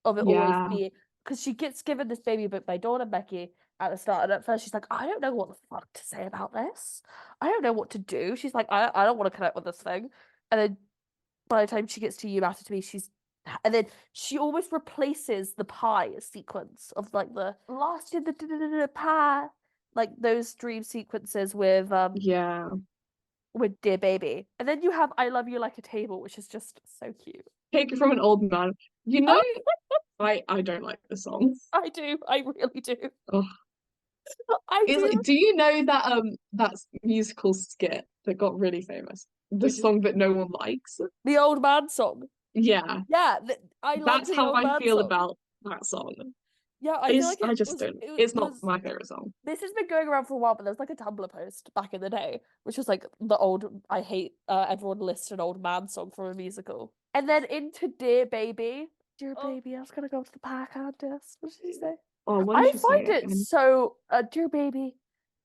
of it always Yeah. being because she gets given this baby book by Dawn and Becky at the start, and at first she's like, I don't know what the fuck to say about this. I don't know what to do. She's like, I don't want to connect with this thing. And then by the time she gets to You Matter to Me, she's and then she always replaces the pie sequence of like the last in the pie, like those dream sequences Yeah. with Dear Baby. And then you have I Love You Like a Table, which is just so cute. Take it from an old man. You know, Oh, I don't like the song. I do. I really do. Oh, I it's like, do. do you know that musical skit that got really famous? The Which is song that no one likes? the old man song. Yeah. Yeah, I like That's the how old I man feel song. about that song. Yeah, I feel It's like I just don't. it It's not was my favorite song. this has been going around for a while, but there was like a Tumblr post back in the day, which was like the old I hate everyone lists an old man song from a musical. And then into Dear Baby. Dear baby, I was gonna go to the park contest. What did she say? Oh, what did I she say find it again? so dear baby,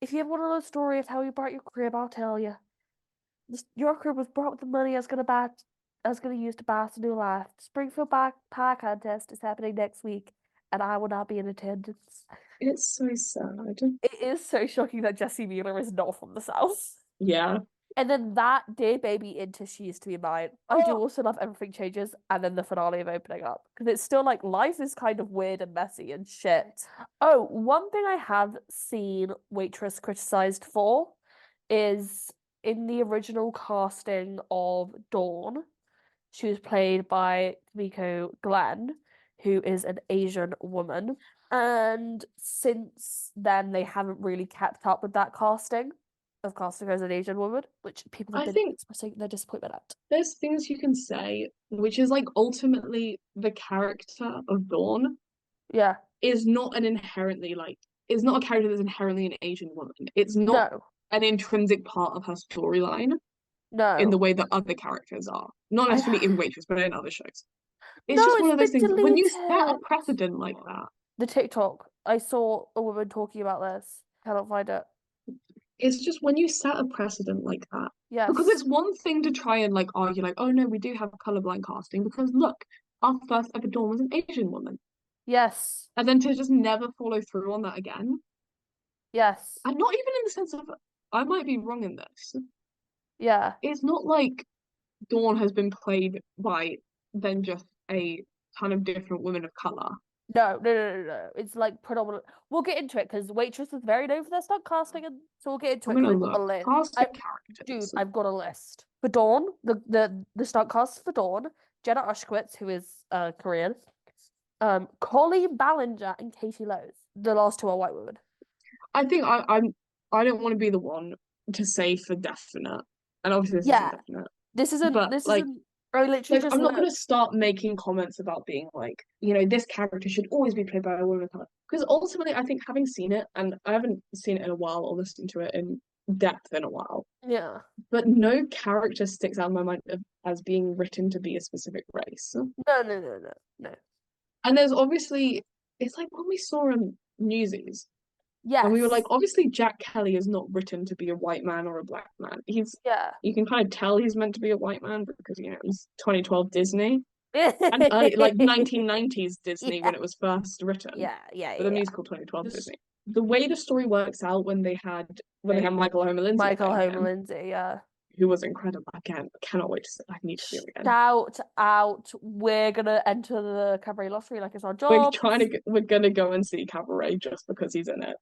if you ever want to know the story of how you bought your crib, I'll tell you. Your crib was brought with the money I was gonna use to buy us a new life. Springfield Pie Contest is happening next week, and I will not be in attendance. It's so sad. It is so shocking that Jessie Mueller is not from the South. Yeah. And then that Dear Baby into She Used to Be Mine. I do also love Everything Changes and then the finale of Opening Up. Because it's still like life is kind of weird and messy and shit. Oh, one thing I have seen Waitress criticized for is in the original casting of Dawn, she was played by Kimiko Glenn, who is an Asian woman. And since then, they haven't really kept up with that casting of casting her as an Asian woman, which people have I been think expressing their disappointment at. there's things you can say, which is like ultimately the character of Dawn Yeah. is not an inherently like is not a character that's inherently an Asian woman. It's not No. an intrinsic part of her storyline in the No. way that other characters are. Not necessarily in I Waitress, but in other shows. It's no, just one it's of those been things when you set a deleted. precedent like that, The TikTok. I saw a woman talking about this. Cannot find it. it's just when you set a precedent like that. Because Yes. it's one thing to try and like argue like, oh no, we do have colorblind casting because look, our first ever Dawn was an Asian woman. Yes. And then to just never follow through on that again. Yes. And not even in the sense of I might be wrong in this. Yeah. It's not like Dawn has been played by then just a ton of different women of color. No. It's like predominant. We'll get into it because Waitress is very known for their stunt casting, and so we'll get into I'm it because gonna I've got a look. list. Cast I, of dude, characters. I've got a list for Dawn. The stunt cast for Dawn, Jenna Ushkowitz, who is Korean, Colleen Ballinger, and Katie Lowes. The last two are white women. I think I don't want to be the one to say for definite, and obviously this isn't Yeah, definite, this isn't. but This like isn't. I literally Like, just I'm not going to looked. start making comments about being like, this character should always be played by a woman of color. Because ultimately, I think having seen it, and I haven't seen it in a while or listened to it in depth in a while, Yeah. but no character sticks out in my mind as being written to be a specific race. No, no, no, no, no. And there's obviously, it's like when we saw in Newsies, and we were like, Yes. obviously, Jack Kelly is not written to be a white man or a black man. Yeah. You can kind of tell he's meant to be a white man because, it's 2012 Disney. And early, like 1990s Disney Yeah. when it was first written, Yeah. Yeah. but the Yeah. musical 2012 Disney. The way the story works out when they had Michael Homer Lindsay Michael playing Homer him, Lindsay, yeah. who was incredible. I cannot wait to see. I need to see him again. Shout out. We're gonna enter the cabaret lottery like it's our job. We're gonna go and see Cabaret just because he's in it.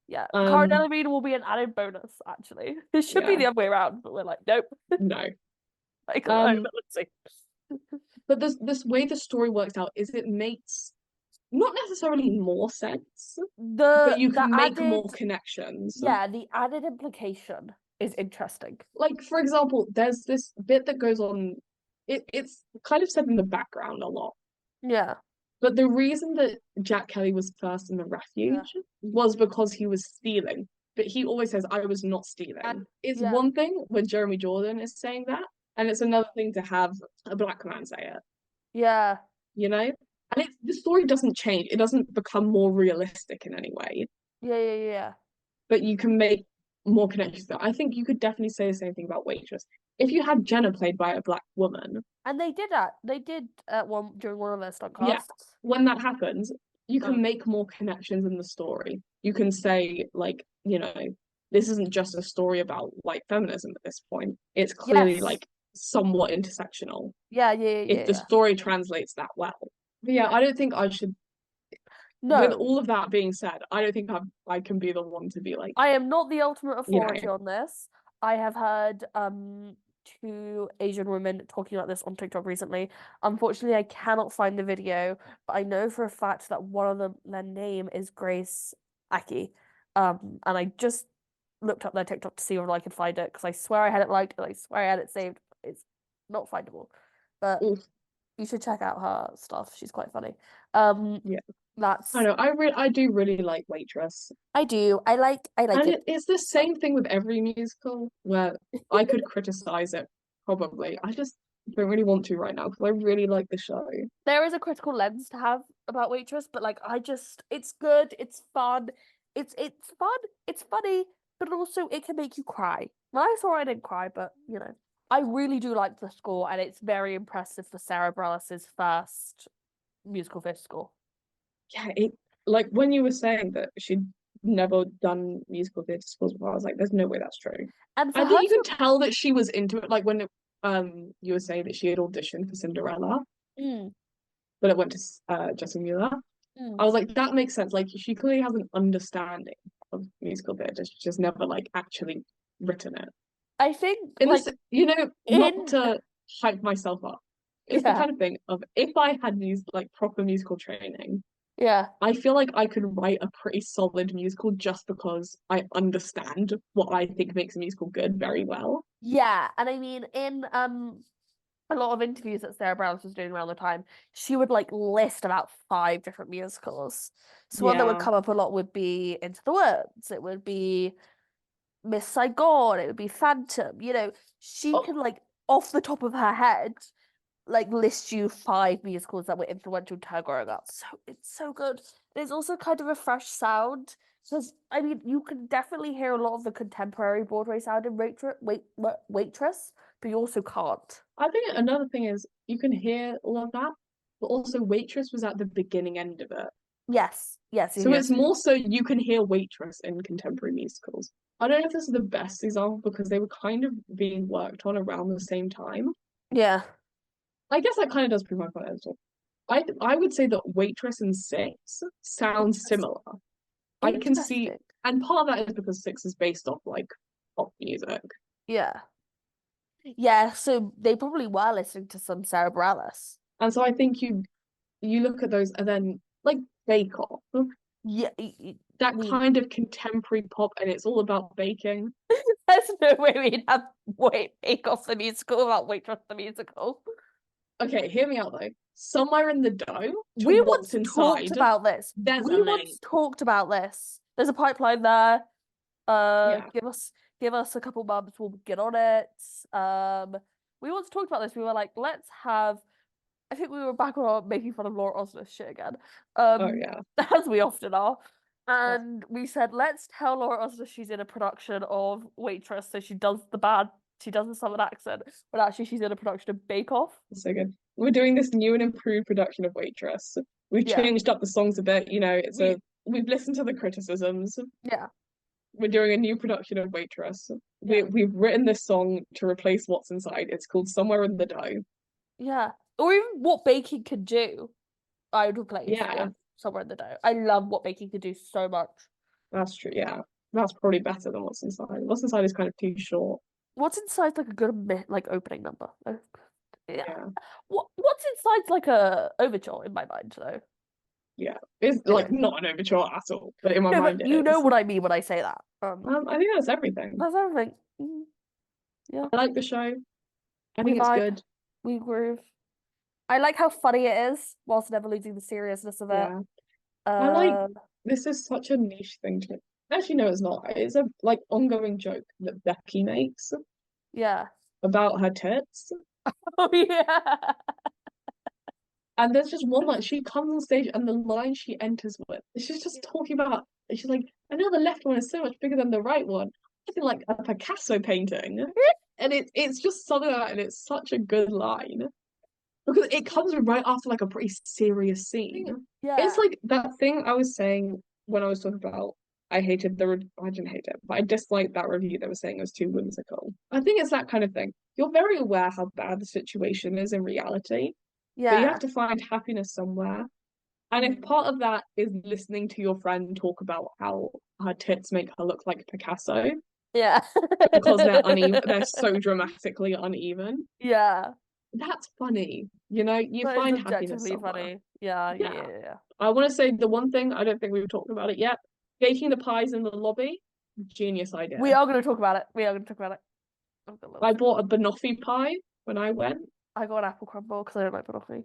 Yeah. Cara Um, Delevingne will be an added bonus, actually. It should be yeah, the other way around, but we're like, nope. no. Michael Homer Um, Lindsay. but this way the story works out is it makes not necessarily more sense, but you The can make added, more connections. yeah, the added implication is interesting. Like, for example, there's this bit that goes on, it's kind of said in the background a lot, Yeah. but the reason that Jack Kelly was first in the Yeah. refuge was because he was stealing, but he always says I was not stealing. It's Yeah. one thing when Jeremy Jordan is saying that, and it's another thing to have a black man say it, Yeah. you know. And the story doesn't change, it doesn't become more realistic in any way, Yeah. Yeah. Yeah. but you can make more connections there. I think you could definitely say the same thing about Waitress. If you had Jenna played by a black woman, And they did that. They did one during one of their stunt yeah, casts. when that happens, you Um, can make more connections in the story. You can say, like, this isn't just a story about white feminism at this point. It's clearly yes. like somewhat intersectional Yeah. Yeah. Yeah. if Yeah. the Yeah. story translates that well. But yeah, Yeah. I don't think I should. With No, all of that being said, I don't think I can be the one to be like, I am not the ultimate you know, authority on this. I have heard two Asian women talking about this on TikTok recently. Unfortunately, I cannot find the video, but I know for a fact that one of them, their name is Grace Aki. And I just looked up their TikTok to see if I could find it because I swear I had it liked and I swear I had it saved. It's not findable, but oof, you should check out her stuff. She's quite funny. Um, yeah. I that's know. I do really like Waitress. I do. I like And it. it's the same thing with every musical where I could criticize it, probably. I just don't really want to right now because I really like the show. There is a critical lens to have about Waitress, but like it's good, it's fun, it's fun, it's funny, but also it can make you cry. When I saw it, I didn't cry, but I really do like the score, and it's very impressive for Sara Bareilles' first musical theatre score. Yeah, like when you were saying that she'd never done musical theatre schools before, I was like, there's no way that's true. And for I her think you could to tell that she was into it, like when you were saying that she had auditioned for Cinderella, mm, but it went to Jessie Mueller. mm, I was like, that makes sense. Like she clearly has an understanding of musical theatre. She's just never like actually written it. I think In like this, not in to hype myself up. It's the yeah, kind of thing of if I had used like proper musical training, yeah. I feel like I could write a pretty solid musical just because I understand what I think makes a musical good very well. Yeah, and I mean in a lot of interviews that Sarah Brown was doing around the time, she would like list about five different musicals. So one that would Yeah. come up a lot would be Into the Woods, it would be Miss Saigon, it would be Phantom. She Oh, can like off the top of her head like list you five musicals that were influential to her growing up. So it's so good. There's also kind of a fresh sound. Because I mean, you can definitely hear a lot of the contemporary Broadway sound in Waitress, but you also can't. I think another thing is you can hear all of that, but also Waitress was at the beginning end of it. Yes, yes, So it's yes. more so you can hear Waitress in contemporary musicals. I don't know if this is the best example because they were kind of being worked on around the same time. Yeah. I guess that kind of does prove my point as well. I would say that Waitress and Six sound Interesting. similar. I can see, Interesting. and part of that is because Six is based off like pop music, Yeah. Yeah, so they probably were listening to some Sarah Bareilles. and so I think you look at those and then like Bake Off, Yeah, that we kind of contemporary pop, and it's all about baking. there's no way we'd have Wait Bake Off the musical without Waitress the musical. Okay, hear me out though. Somewhere in the Dome to We What's once talked Inside, about this. there's a We link. once talked about this. There's a pipeline there. Yeah. Give us a couple months, we'll get on it. We once talked about this. We were like, let's have. I think we were back on our making fun of Laura Osnes shit again, Oh yeah. as we often are. Yeah. And we said, let's tell Laura Osnes she's in a production of Waitress, so she does the southern accent, but actually she's in a production of Bake Off. So good. We're doing this new and improved production of Waitress. We've Yeah, changed up the songs a bit, it's we a we've listened to the criticisms. yeah We're doing a new production of Waitress. yeah We've written this song to replace What's Inside. It's called Somewhere in the Dough. yeah, or even what baking can do. I would replace Yeah, with Somewhere in the Dough. I love what baking can do so much. that's true. Yeah. That's probably better than What's Inside. What's Inside is kind of too short. What's Inside's like a good like opening number. Yeah. Yeah. What's Inside's like a overture in my mind though. Yeah. It's You like know. not an overture at all, but in my No, but mind you it know is. what I mean when I say that. I think that's everything. That's everything. Yeah. I like the show. I We think it's vibe, good. we groove. I like how funny it is, whilst never losing the seriousness of it. Yeah. I like Uh this is such a niche thing to actually no, it's not. It's a like ongoing joke that Becky makes yeah. about her tits. Oh yeah. And there's just one line, she comes on stage and the line she enters with, she's just talking about, she's like, I know the left one is so much bigger than the right one. I think like a Picasso painting. And it's just something like that, and it's such a good line. Because it comes right after like a pretty serious scene. It's Yeah. like that thing I was saying when I was talking about I didn't hate it, but I disliked that review that was saying it was too whimsical. I think it's that kind of thing. You're very aware how bad the situation is in reality, but you have Yeah. to find happiness somewhere. And if Mhm. part of that is listening to your friend talk about how her tits make her look like Picasso Yeah. because they're so dramatically uneven, Yeah. that's funny. You That is find happiness objectively somewhere. funny. Yeah, yeah, Yeah. yeah, yeah. I want to say the one thing, I don't think we've talked about it yet. Baking the pies in the lobby, genius We idea. are going to talk about it. We are going to talk about it. I've got a little I thing. bought a banoffee pie when I went. I got an apple crumble because I don't like banoffee.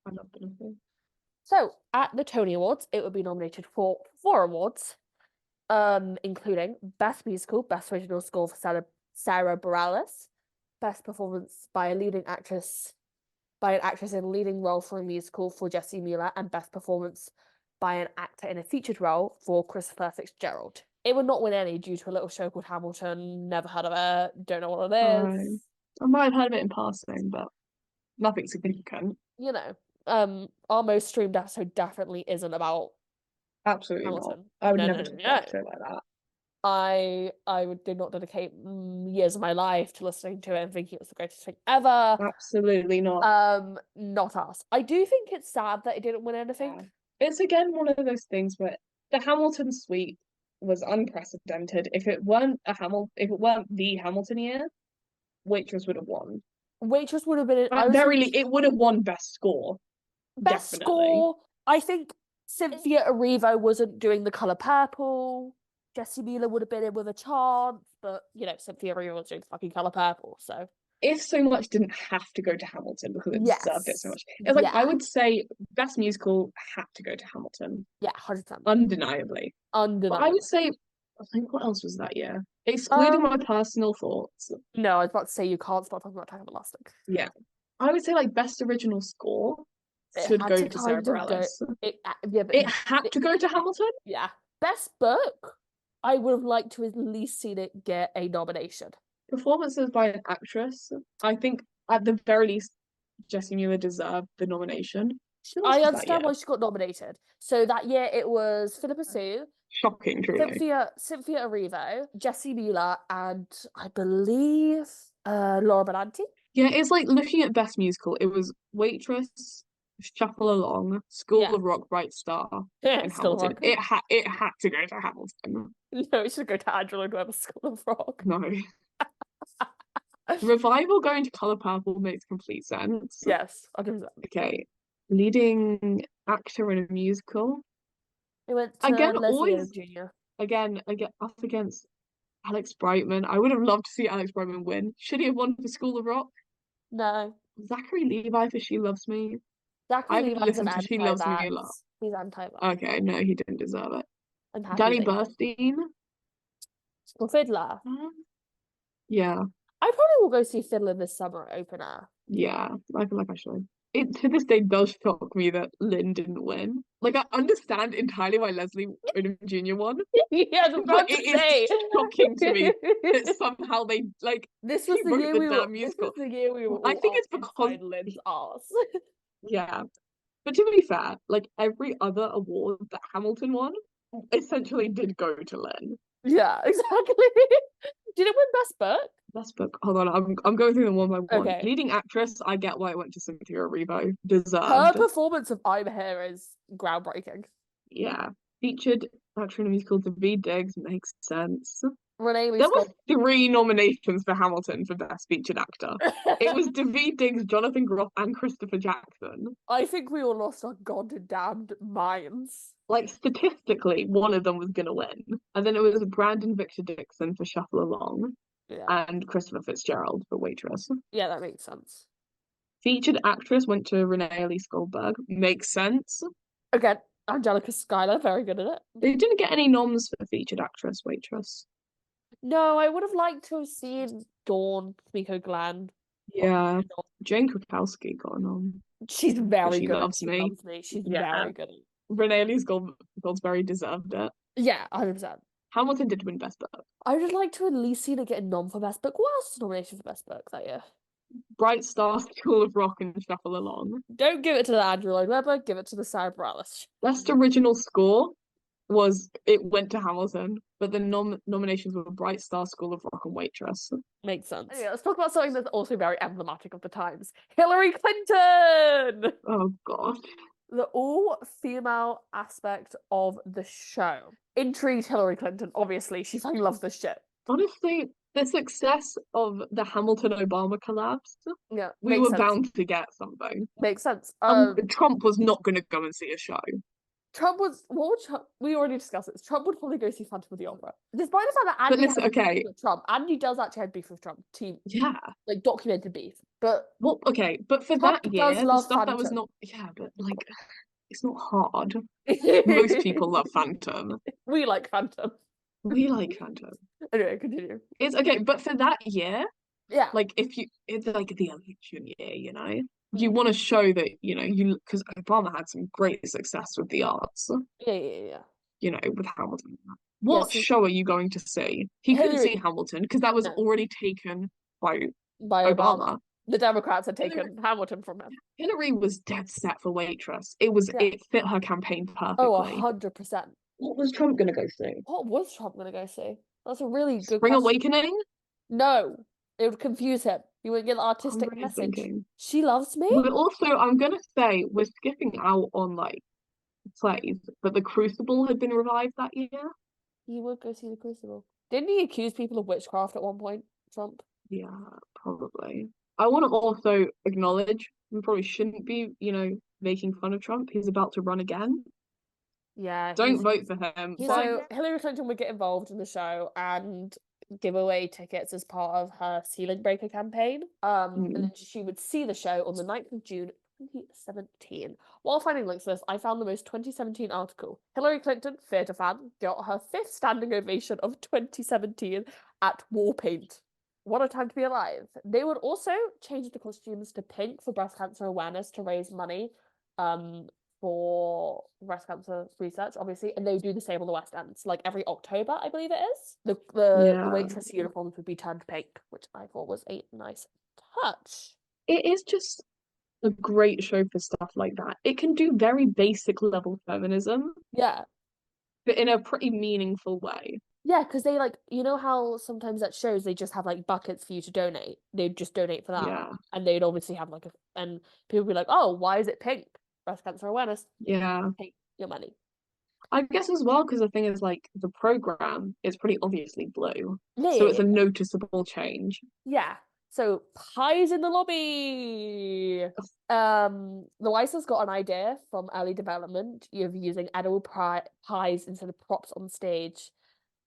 I love banoffee. So at the Tony Awards, it would be nominated for four awards, including Best Musical, Best Original Score for Sara Bareilles, Best Performance by a Leading Actress by an actress in a leading role for a musical for Jessie Miller, and Best Performance by an actor in a featured role for Christopher Fitzgerald. It would not win any due to a little show called Hamilton. Never heard of it. Don't know what it I is. I might have heard of it in passing, but nothing significant. You know, our most streamed episode definitely isn't about Absolutely not. Hamilton. I would No, never no, no, talk no. about it like that. Did not dedicate years of my life to listening to it and thinking it was the greatest thing ever. Absolutely not. Not us. I do think it's sad that it didn't win Yeah. anything. It's again one of those things where the Hamilton suite was unprecedented. If it weren't the Hamilton year, Waitress would have won. Waitress would have been. I At was very thinking least, it would have won best score, best definitely. score. I think Cynthia Erivo wasn't doing The Color Purple. Jessie Miller would have been in with a chance, but Cynthia Erivo was doing fucking Color Purple. So If so much didn't have to go to Hamilton because it deserved it so yes, much. It's like I yeah, would say best musical had to go to Hamilton, yeah, 100%, undeniably. But I would undeniably. say, I think what else was that year? Excluding my Um, personal thoughts. no, I was about to say you can't start talking about Time of Elastic. Yeah. I would say like best original score It should had go to to Sara kind of go. Bareilles. Yeah, but It had to go to Hamilton. yeah, best book. I would have liked to at least seen it get a nomination. Performances by an actress. I think at the very least, Jessie Miller deserved the nomination. Who else I was that year? understand why she got nominated. So that year it was Philippa Sue, Shocking, truly. Cynthia Erivo, Jessie Miller, and I believe Laura Benanti. Yeah, it's like looking at Best Musical, it was Waitress, Shuffle Along, School Yeah, of Rock, Bright Star, and still Hamilton. rock. It had to go to Hamilton. No, it should go to Angela and Webber School of Rock. No. Revival going to Color Purple makes complete sense. Yes, 100%. Okay. Leading actor in a musical. It went to Again, Leslie Odom always Jr. again up against Alex Brightman. I would have loved to see Alex Brightman win. Should he have won for School of Rock? No. Zachary Levi for She Loves Me. I Zachary haven't Levi's an listened to She Loves Me a lot. anti-vax. He's anti-vax. Okay, no, he didn't deserve it. I'm happy Danny that he did. Burstein. Well, Fiddler. Yeah, I probably will go see Fiddler this summer at open air. yeah. I feel like I should. It to this day does shock me that Lynn didn't win. Like I understand entirely why Leslie Odom Jr. won, Yeah, I was but about to it is say. shocking to me that somehow they like This was he the wrote year the we were. damn This musical. was the year we were I all think up it's because inside Lynn's arse. yeah. But to be fair, like every other award that Hamilton won essentially did go to Lynn. Yeah, exactly. Did it win Best Book? Best book. Hold on, I'm going through them one by one. Okay. Leading actress, I get why it went to Cynthia Erivo. Her Deserved. performance of I'm Here is groundbreaking. Yeah. Featured actor in a musical Daveed Diggs makes sense. Renee Lee There were Scott. three nominations for Hamilton for Best Featured Actor. It was Daveed Diggs, Jonathan Groff, and Christopher Jackson. I think we all lost our goddamned minds. Like statistically, one of them was gonna win. And then it was Brandon Victor Dixon for Shuffle Along Yeah. and Christopher Fitzgerald for Waitress. Yeah, that makes sense. Featured actress went to Renee Elise Goldberg. Makes sense. Again, Angelica Schuyler, very good at it. They didn't get any noms for featured actress Waitress. No, I would have liked to have seen Dawn Miko Gland. Yeah, Jane Krakowski got a nom. She's But very She good at Loves She Me. Loves Me. She's Yeah, very good at Renee Elise Goldsberry deserved it. Yeah, 100%. Hamilton did win Best Book. I would like to at least see her get a nom for Best Book. What else is nomination for Best Book that year? Bright Star, School of Rock, and Shuffle Along. Don't give it to the Andrew Lloyd Webber, give it to the Sara Bareilles. Best Original Score was it went to Hamilton, but the nominations were Bright Star, School of Rock, and Waitress. Makes sense. Anyway, let's talk about something that's also very emblematic of the times. Hillary Clinton! Oh God. The all-female aspect of the show intrigued Hillary Clinton. Obviously, she fucking loves this shit. Honestly, the success of the Hamilton Obama collapse, Yeah, we makes were sense. bound to get something. Makes sense. Trump was not going to go and see a show. Trump was what would Trump, we already discussed this. Trump would probably go see Phantom of the Opera. Despite the fact that But Andy listen, has beef okay, with Trump. Andy does actually have beef with Trump. Team yeah. like documented beef. But Well, okay, but for Trump that does year, the love stuff that was Phantom. not, yeah, but like, it's not hard. Most people love Phantom. We like Phantom. We like Phantom. Anyway, continue. It's okay, but for that year, Yeah. like if you, it's like the election year, you know, you want to show that, you know, you because Obama had some great success with the arts, Yeah. you know, with Hamilton. Yeah, What so show are you going to see? He couldn't Hillary see Hamilton because that was no, already taken by by Obama. Obama. The Democrats had Hillary, taken Hamilton from him. Hillary was dead set for Waitress. It fit her campaign Oh, perfectly. 100%. What was Trump gonna go see? What was Trump gonna go see? That's a really good Spring question. Awakening? No, it would confuse him. He wouldn't get the I'm artistic really message. thinking. She loves me? But also, I'm gonna say we're skipping out on like plays, but The Crucible had been revived that year. He would go see the Crucible. Didn't he accuse people of witchcraft at one point, Trump? Yeah, probably. I want to also acknowledge we probably shouldn't be, you know, making fun of Trump. He's about to run again. Yeah, Don't vote for him. so Hillary Clinton would get involved in the show and give away tickets as part of her ceiling breaker campaign. And then she would see the show on the 9th of June 2017. While finding links to this, I found the most 2017 article. Hillary Clinton, theatre fan, got her 5th standing ovation of 2017 at Warpaint. What a time to be alive. They would also change the costumes to pink for breast cancer awareness to raise money for breast cancer research, obviously, and they would do the same on the West End. So, like every October, I believe it is. The waitress uniforms would be turned pink, which I thought was a nice touch. It is just a great show for stuff like that. It can do very basic level feminism. Yeah. But in a pretty meaningful way. Yeah, because they like, you know how sometimes at shows they just have like buckets for you to donate. They'd just donate for that. Yeah. And they'd obviously have like and people would be like, oh, why is it pink? Breast cancer awareness. Yeah. Pay your money. I guess as well, because the thing is like the program is pretty obviously blue. Yeah, so it's a noticeable change. Yeah. So pies in the lobby. The Weissers got an idea from early development of using edible pies instead of props on stage.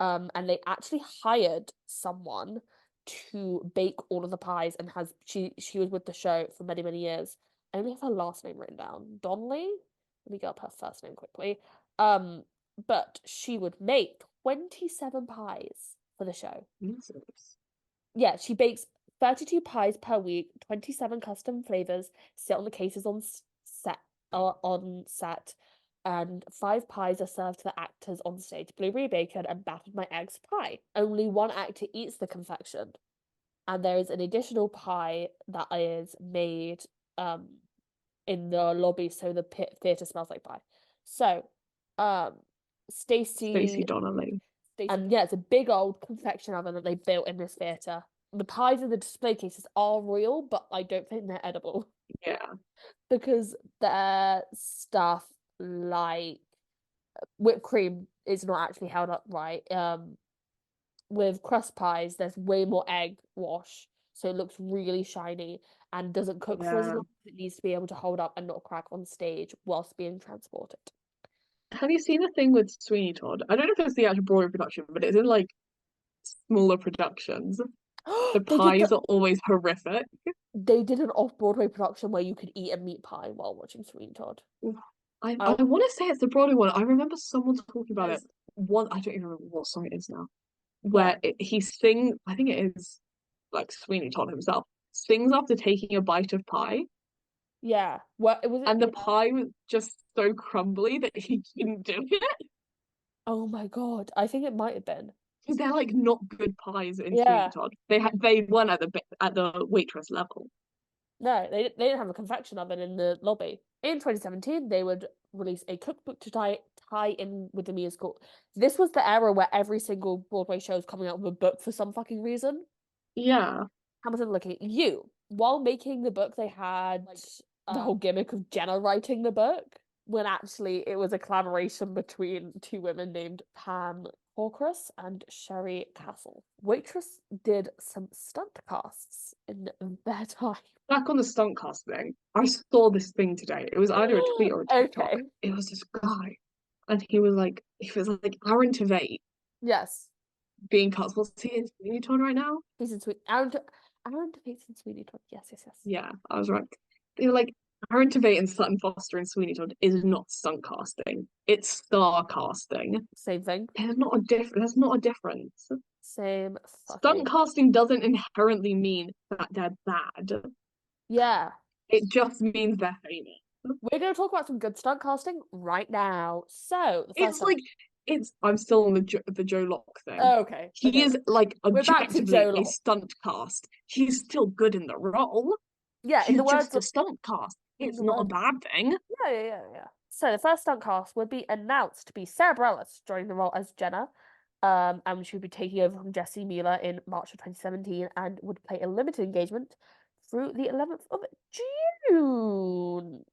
And they actually hired someone to bake all of the pies and she was with the show for many, many years. I only have her last name written down. Donnelly? Let me get up her first name quickly. But she would make 27 pies for the show. Jesus. Yeah, she bakes 32 pies per week, 27 custom flavors, sit on the cases on set, and 5 pies are served to the actors on stage. Blueberry bacon and battered my eggs pie. Only one actor eats the confection. And there is an additional pie that is made in the lobby so the theatre smells like pie. So, Stacey Stacey Donnelly. and yeah, it's a big old confection oven that they built in this theatre. The pies in the display cases are real, but I don't think they're edible Yeah. because their stuff like whipped cream is not actually held up right. With crust pies, there's way more egg wash, so it looks really shiny and doesn't cook for as Yeah. long as it needs to be able to hold up and not crack on stage whilst being transported. Have you seen the thing with Sweeney Todd? I don't know if it's the actual Broadway production, but it's in like smaller productions. The They did pies are always horrific. an off-Broadway production where you could eat a meat pie while watching Sweeney Todd. I I want to say it's the Broadway one. I remember someone talking about it. there's One, I don't even remember what song it is now. yeah, He sings, I think it is like Sweeney Todd himself, sings after taking a bite of pie, yeah. Well, it was and the yeah. pie was just so crumbly that he couldn't do it. Oh my God. I think it might have been. Because they're like not good pies in Sweeney Yeah. Todd. They weren't at the waitress level. No, they didn't have a confection oven in the lobby. In 2017, they would release a cookbook to tie in with the musical. This was the era where every single Broadway show is coming out with a book for some fucking reason. Yeah, Hamilton looking at you. While making the book, they had like the whole gimmick of Jenna writing the book, when actually it was a collaboration between two women named Pam Corcris and Sherry Castle. Waitress did some stunt casts in their time. back on the stunt cast thing. I saw this thing today. It was either a tweet or a TikTok. Okay. It was this guy, and he was like Aaron Tveit Yes. being cast. What's he in Sweeney Todd right now? He's in Aaron Defate's in Sweeney Todd. Yes, yes, yes. Yeah, I was right. They were like Aaron Tveit and Sutton Foster in Sweeney Todd is not stunt casting. It's star casting. Same thing. There's not a difference. Same Stunt fucking. casting doesn't inherently mean that they're bad. Yeah. It just means they're famous. We're going to talk about some good stunt casting right now. So, the first It's stunt. like I'm still on the Joe Locke thing. Oh, okay. He Okay. is like We're back to Joe objectively a Locke. stunt cast. He's still good in the role. Yeah, in He's the words just a of stunt cast. in It's the not a words. bad thing. Yeah. So the first stunt cast would be announced to be Sara Bareilles joining the role as Jenna. And she would be taking over from Jessie Miller in March of 2017 and would play a limited engagement through the 11th of June.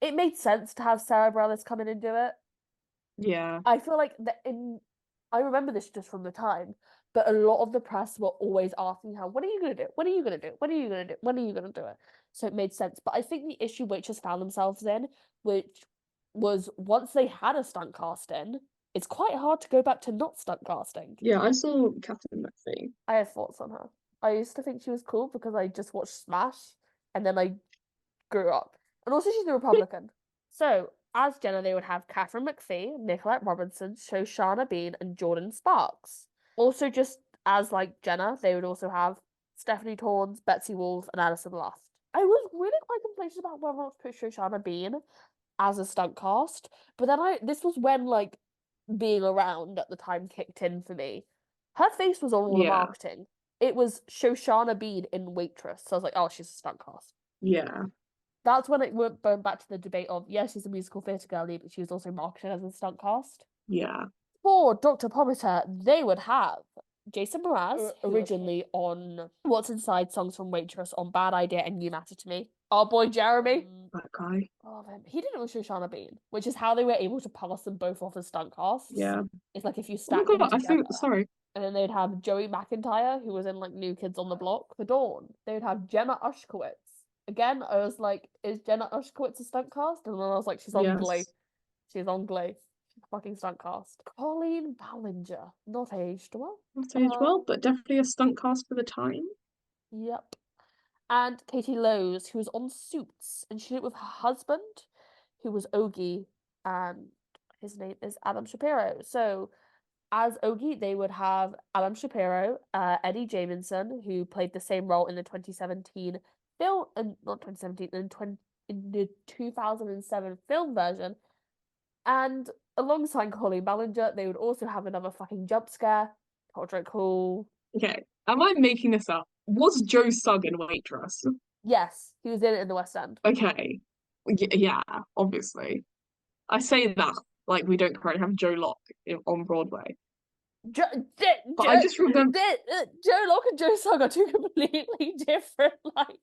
It made sense to have Sara Bareilles come in and do it. Yeah, I feel like I remember this just from the time, but a lot of the press were always asking her, "When are you gonna do it? When are you gonna do it? When are you gonna do it? When are you gonna do it?" So it made sense. But I think the issue Waitress found themselves in, which was once they had a stunt cast in, it's quite hard to go back to not stunt casting. yeah. I saw Catherine McPhee. I have thoughts on her. I used to think she was cool because I just watched Smash, and then I grew up. And also she's a Republican. So, as Jenna, they would have Catherine McPhee, Nicolette Robinson, Shoshana Bean, and Jordan Sparks. Also, just as like Jenna, they would also have Stephanie Torrance, Betsy Wolfe, and Alison Luft. I was really quite complacent about whether or not to put Shoshana Bean as a stunt cast, but then this was when like being around at the time kicked in for me. Her face was on all the Yeah, marketing. It was Shoshana Bean in Waitress. So I was like, oh, she's a stunt cast. yeah, That's when it went going back to the debate of, yes, she's a musical theatre girlie, but she was also marketed as a stunt cast. yeah. For Dr. Pomatter, they would have Jason Mraz, originally on What's Inside Songs from Waitress on Bad Idea and You Matter to Me. Our boy Jeremy. That guy. Oh, man. He did it with Shoshana Bean, which is how they were able to pass them both off as stunt casts. Yeah. It's like if you Oh my stack them God, I together. think. Sorry. And then they'd have Joey McIntyre, who was in like New Kids on the Block for Dawn. They would have Gemma Ushkowitz. Again, I was like, is Jenna Ushkowitz a stunt cast? And then I was like, she's on Glee. Yes. She's on Glee. fucking stunt cast. Colleen Ballinger, not aged well. Not aged well, but definitely a stunt cast for the time. Yep. And Katie Lowes, who was on Suits, and she did it with her husband, who was Ogie, and his name is Adam Shapiro. So as Ogie, they would have Adam Shapiro, Eddie Jamieson, who played the same role in the 2017 film, and not 2017, in the 2007 film version. And alongside Colleen Ballinger, they would also have another fucking jump scare. Todrick Hall. Okay, am I making this up? Was Joe Sugg in Waitress? Yes, he was in it in the West End. Okay, yeah, obviously. I say that like we don't currently have Joe Locke on Broadway, Jo but I just remember Joe Locke and Joe Sugg are two completely different. Like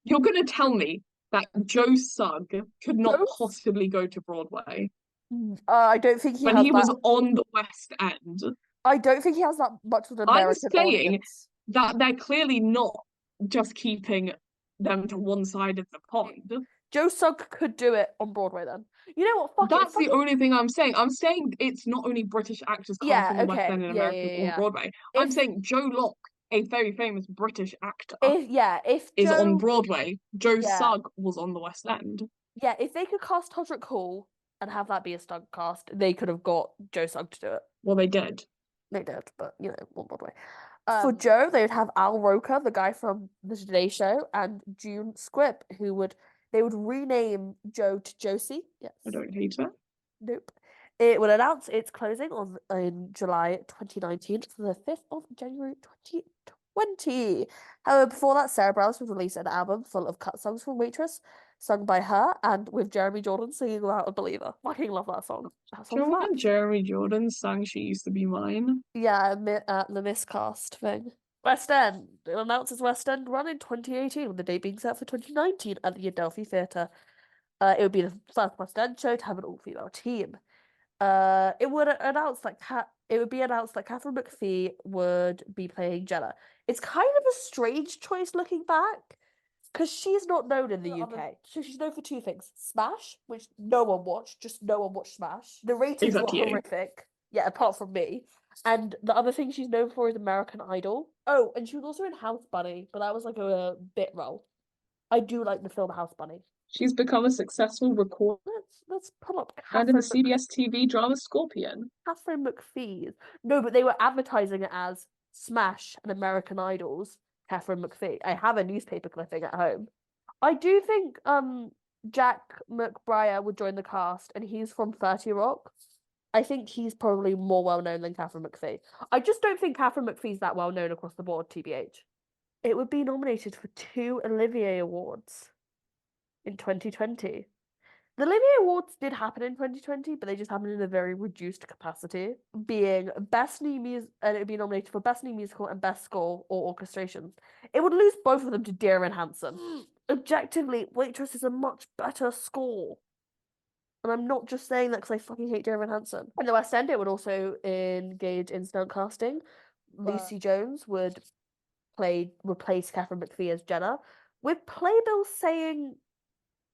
you're gonna tell me that Joe Sugg could not Joe, possibly go to Broadway I don't think he when has he that. was on the West End. I don't think he has that much of an I'm American saying audience. that they're clearly not just keeping them to one side of the pond. Joe Sugg could do it on Broadway then. You know what? Fuck it. That's Fuck the it. only thing I'm saying. I'm saying it's not only British actors cast Yeah, in the West okay. End and Yeah, American yeah, yeah, on yeah. Broadway. I'm If saying Joe Locke, a very famous British actor, if is on Joe Broadway. Joe yeah. Sugg was on the West End. Yeah, if they could cast Todrick Hall and have that be a stunt cast, they could have got Joe Sugg to do it. Well, they did. They did, but on Broadway. For Joe, they would have Al Roker, the guy from the Today Show, and June Squibb, they would rename Joe to Josie. Yes. I don't hate it. Nope. It would announce its closing in July 2019 to the 5th of January 2020. However, before that, Sara Bareilles would release an album full of cut songs from Waitress, sung by her and with Jeremy Jordan singing Without a Believer. Fucking love that song. That Do you song's remember when slaps. Jeremy Jordan sang She Used to Be Mine? Yeah, the miscast thing. West End. It announces West End run in 2018, with the date being set for 2019 at the Adelphi Theatre. It would be the first West End show to have an all-female team. It would announce that it would be announced that Catherine McPhee would be playing Jenna. It's kind of a strange choice looking back, because she's not known in the UK. So she's known for two things: Smash, which no one watched, just no one watched Smash. The ratings were Except you. horrific. Yeah, apart from me. And the other thing she's known for is American Idol. Oh, and she was also in House Bunny, but that was like a bit role. I do like the film House Bunny. She's become a successful recorder Let's pull up and in the Catherine CBS TV drama Scorpion. Catherine McPhee. No, but they were advertising it as Smash and American Idol's Catherine McPhee. I have a newspaper clipping at home. I do think Jack McBrayer would join the cast, and he's from 30 Rock. I think he's probably more well known than Catherine McPhee. I just don't think Catherine McPhee's that well known across the board, TBH. It would be nominated for 2 Olivier Awards in 2020. The Olivier Awards did happen in 2020, but they just happened in a very reduced capacity, being Best New Music, and it would be nominated for Best New Musical and Best Score or Orchestration. It would lose both of them to Dear Evan Hansen. Objectively, Waitress is a much better score. And I'm not just saying that because I fucking hate Dear Evan Hansen. In the West End, it would also engage in stunt casting. Lucy Jones would replace Catherine McPhee as Jenna, with playbills saying,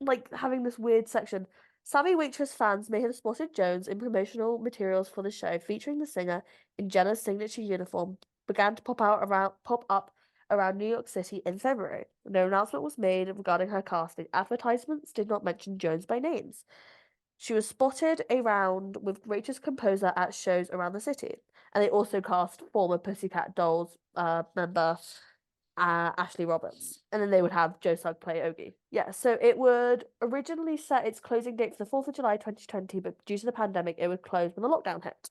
like, having this weird section. Savvy Waitress fans may have spotted Jones in promotional materials for the show featuring the singer in Jenna's signature uniform began to pop up around New York City in February. No announcement was made regarding her casting. Advertisements did not mention Jones by names. She was spotted around with Waitress composer at shows around the city, and they also cast former Pussycat Dolls member Ashley Roberts. And then they would have Joe Sugg play Ogie. Yeah, so it would originally set its closing date for the 4th of July 2020, but due to the pandemic, it would close when the lockdown hit.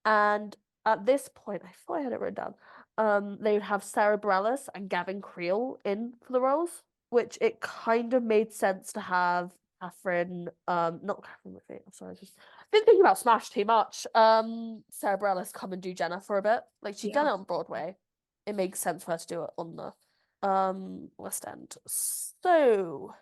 And at this point, I thought I had it written down, they would have Sara Bareilles and Gavin Creel in for the roles, which it kind of made sense to have Catherine, not Catherine McPhee, I'm sorry, just been thinking about Smash too much. Sara Bareilles come and do Jenna for a bit. Like, she'd done it on Broadway. It makes sense for her to do it on the West End. So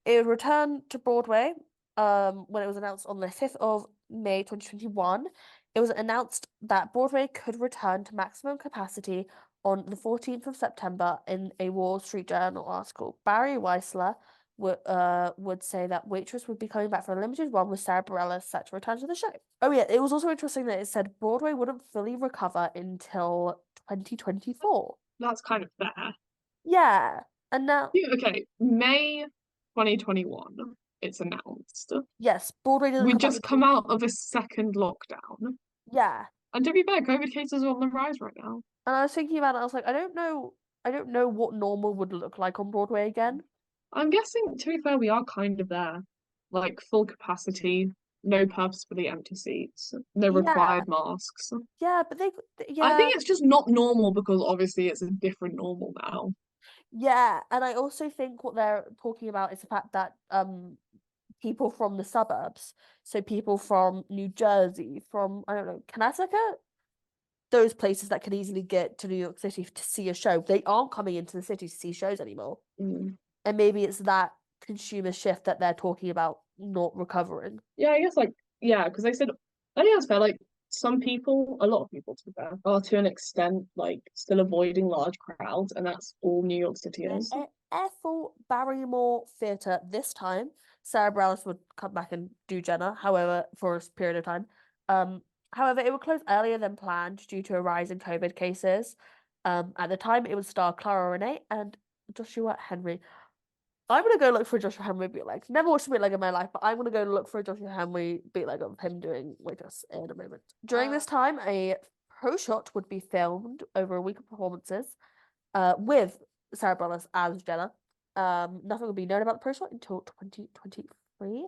it would return to Broadway when it was announced on the 5th of May 2021. It was announced that Broadway could return to maximum capacity on the 14th of September in a Wall Street Journal article. Barry Weissler, would say that Waitress would be coming back for a limited run with Sara Bareilles set to return to the show. Oh yeah, it was also interesting that it said Broadway wouldn't fully recover until 2024. That's kind of fair. Yeah, and now Yeah, okay, May 2021, it's announced. yes, Broadway doesn't We come back just come until out of a second lockdown. yeah. And to be fair, COVID cases are on the rise right now. And I was thinking about it, I was like, I don't know what normal would look like on Broadway again. I'm guessing, to be fair, we are kind of there. Like full capacity, no purpose for the empty seats, no Yeah, required masks. yeah, but I yeah, think it's just not normal because obviously it's a different normal now. yeah, and I also think what they're talking about is the fact that people from the suburbs, so people from New Jersey, from I don't know, Connecticut, those places that can easily get to New York City to see a show, they aren't coming into the city to see shows anymore. Mm. And maybe it's that consumer shift that they're talking about not recovering. Yeah, I guess like yeah, because they said I think that's fair. Like some people, a lot of people to be fair, are to an extent like still avoiding large crowds, and that's all New York City is. Ethel Barrymore Theatre this time. Sara Bareilles would come back and do Jenna, however, for a period of time. Um, However, it would close earlier than planned due to a rise in COVID cases. At the time, it would star Clara Renee and Joshua Henry. I'm gonna go look for a Joshua Henry bootleg. Never watched a bootleg in my life, but I'm gonna go look for a Joshua Henry bootleg of him doing Waitress in a moment. During this time, a pro shot would be filmed over a week of performances, with Sara Bareilles as Jenna. Nothing will be known about the pro shot until 2023.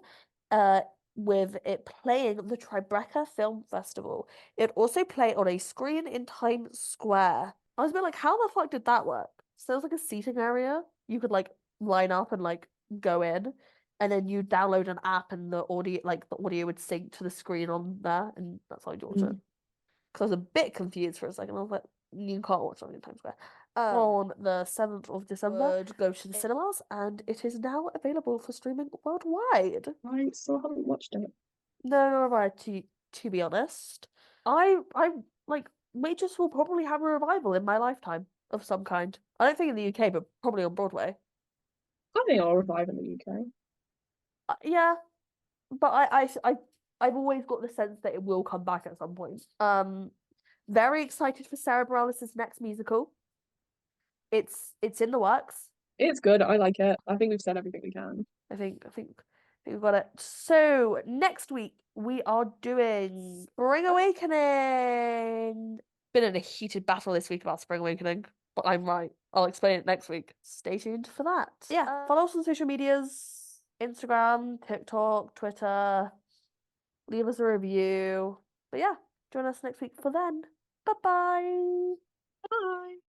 Uh, with it playing the Tribeca Film Festival. It also play on a screen in Times Square. I was a bit like, how the fuck did that work? So there was like a seating area. You could like line up and like go in, and then you download an app and the audio would sync to the screen on there, and that's how you watch it. Mm. Because I was a bit confused for a second. I was like, you can't watch something in Times Square. On the 7th of December, would go to the cinemas, and it is now available for streaming worldwide. I still haven't watched it. No, no, right, to be honest. I like Waitress will probably have a revival in my lifetime of some kind. I don't think in the UK, but probably on Broadway. I think I'll revive in the UK. Yeah, but I've always got the sense that it will come back at some point. Very excited for Sara Bareilles' next musical. It's in the works. It's good. I like it. I think we've said everything we can. I think we've got it. So next week we are doing Spring Awakening. Been in a heated battle this week about Spring Awakening, but I'm right. I'll explain it next week. Stay tuned for that. Yeah, follow us on social medias: Instagram, TikTok, Twitter. Leave us a review. But yeah, join us next week for then. Bye bye. Bye.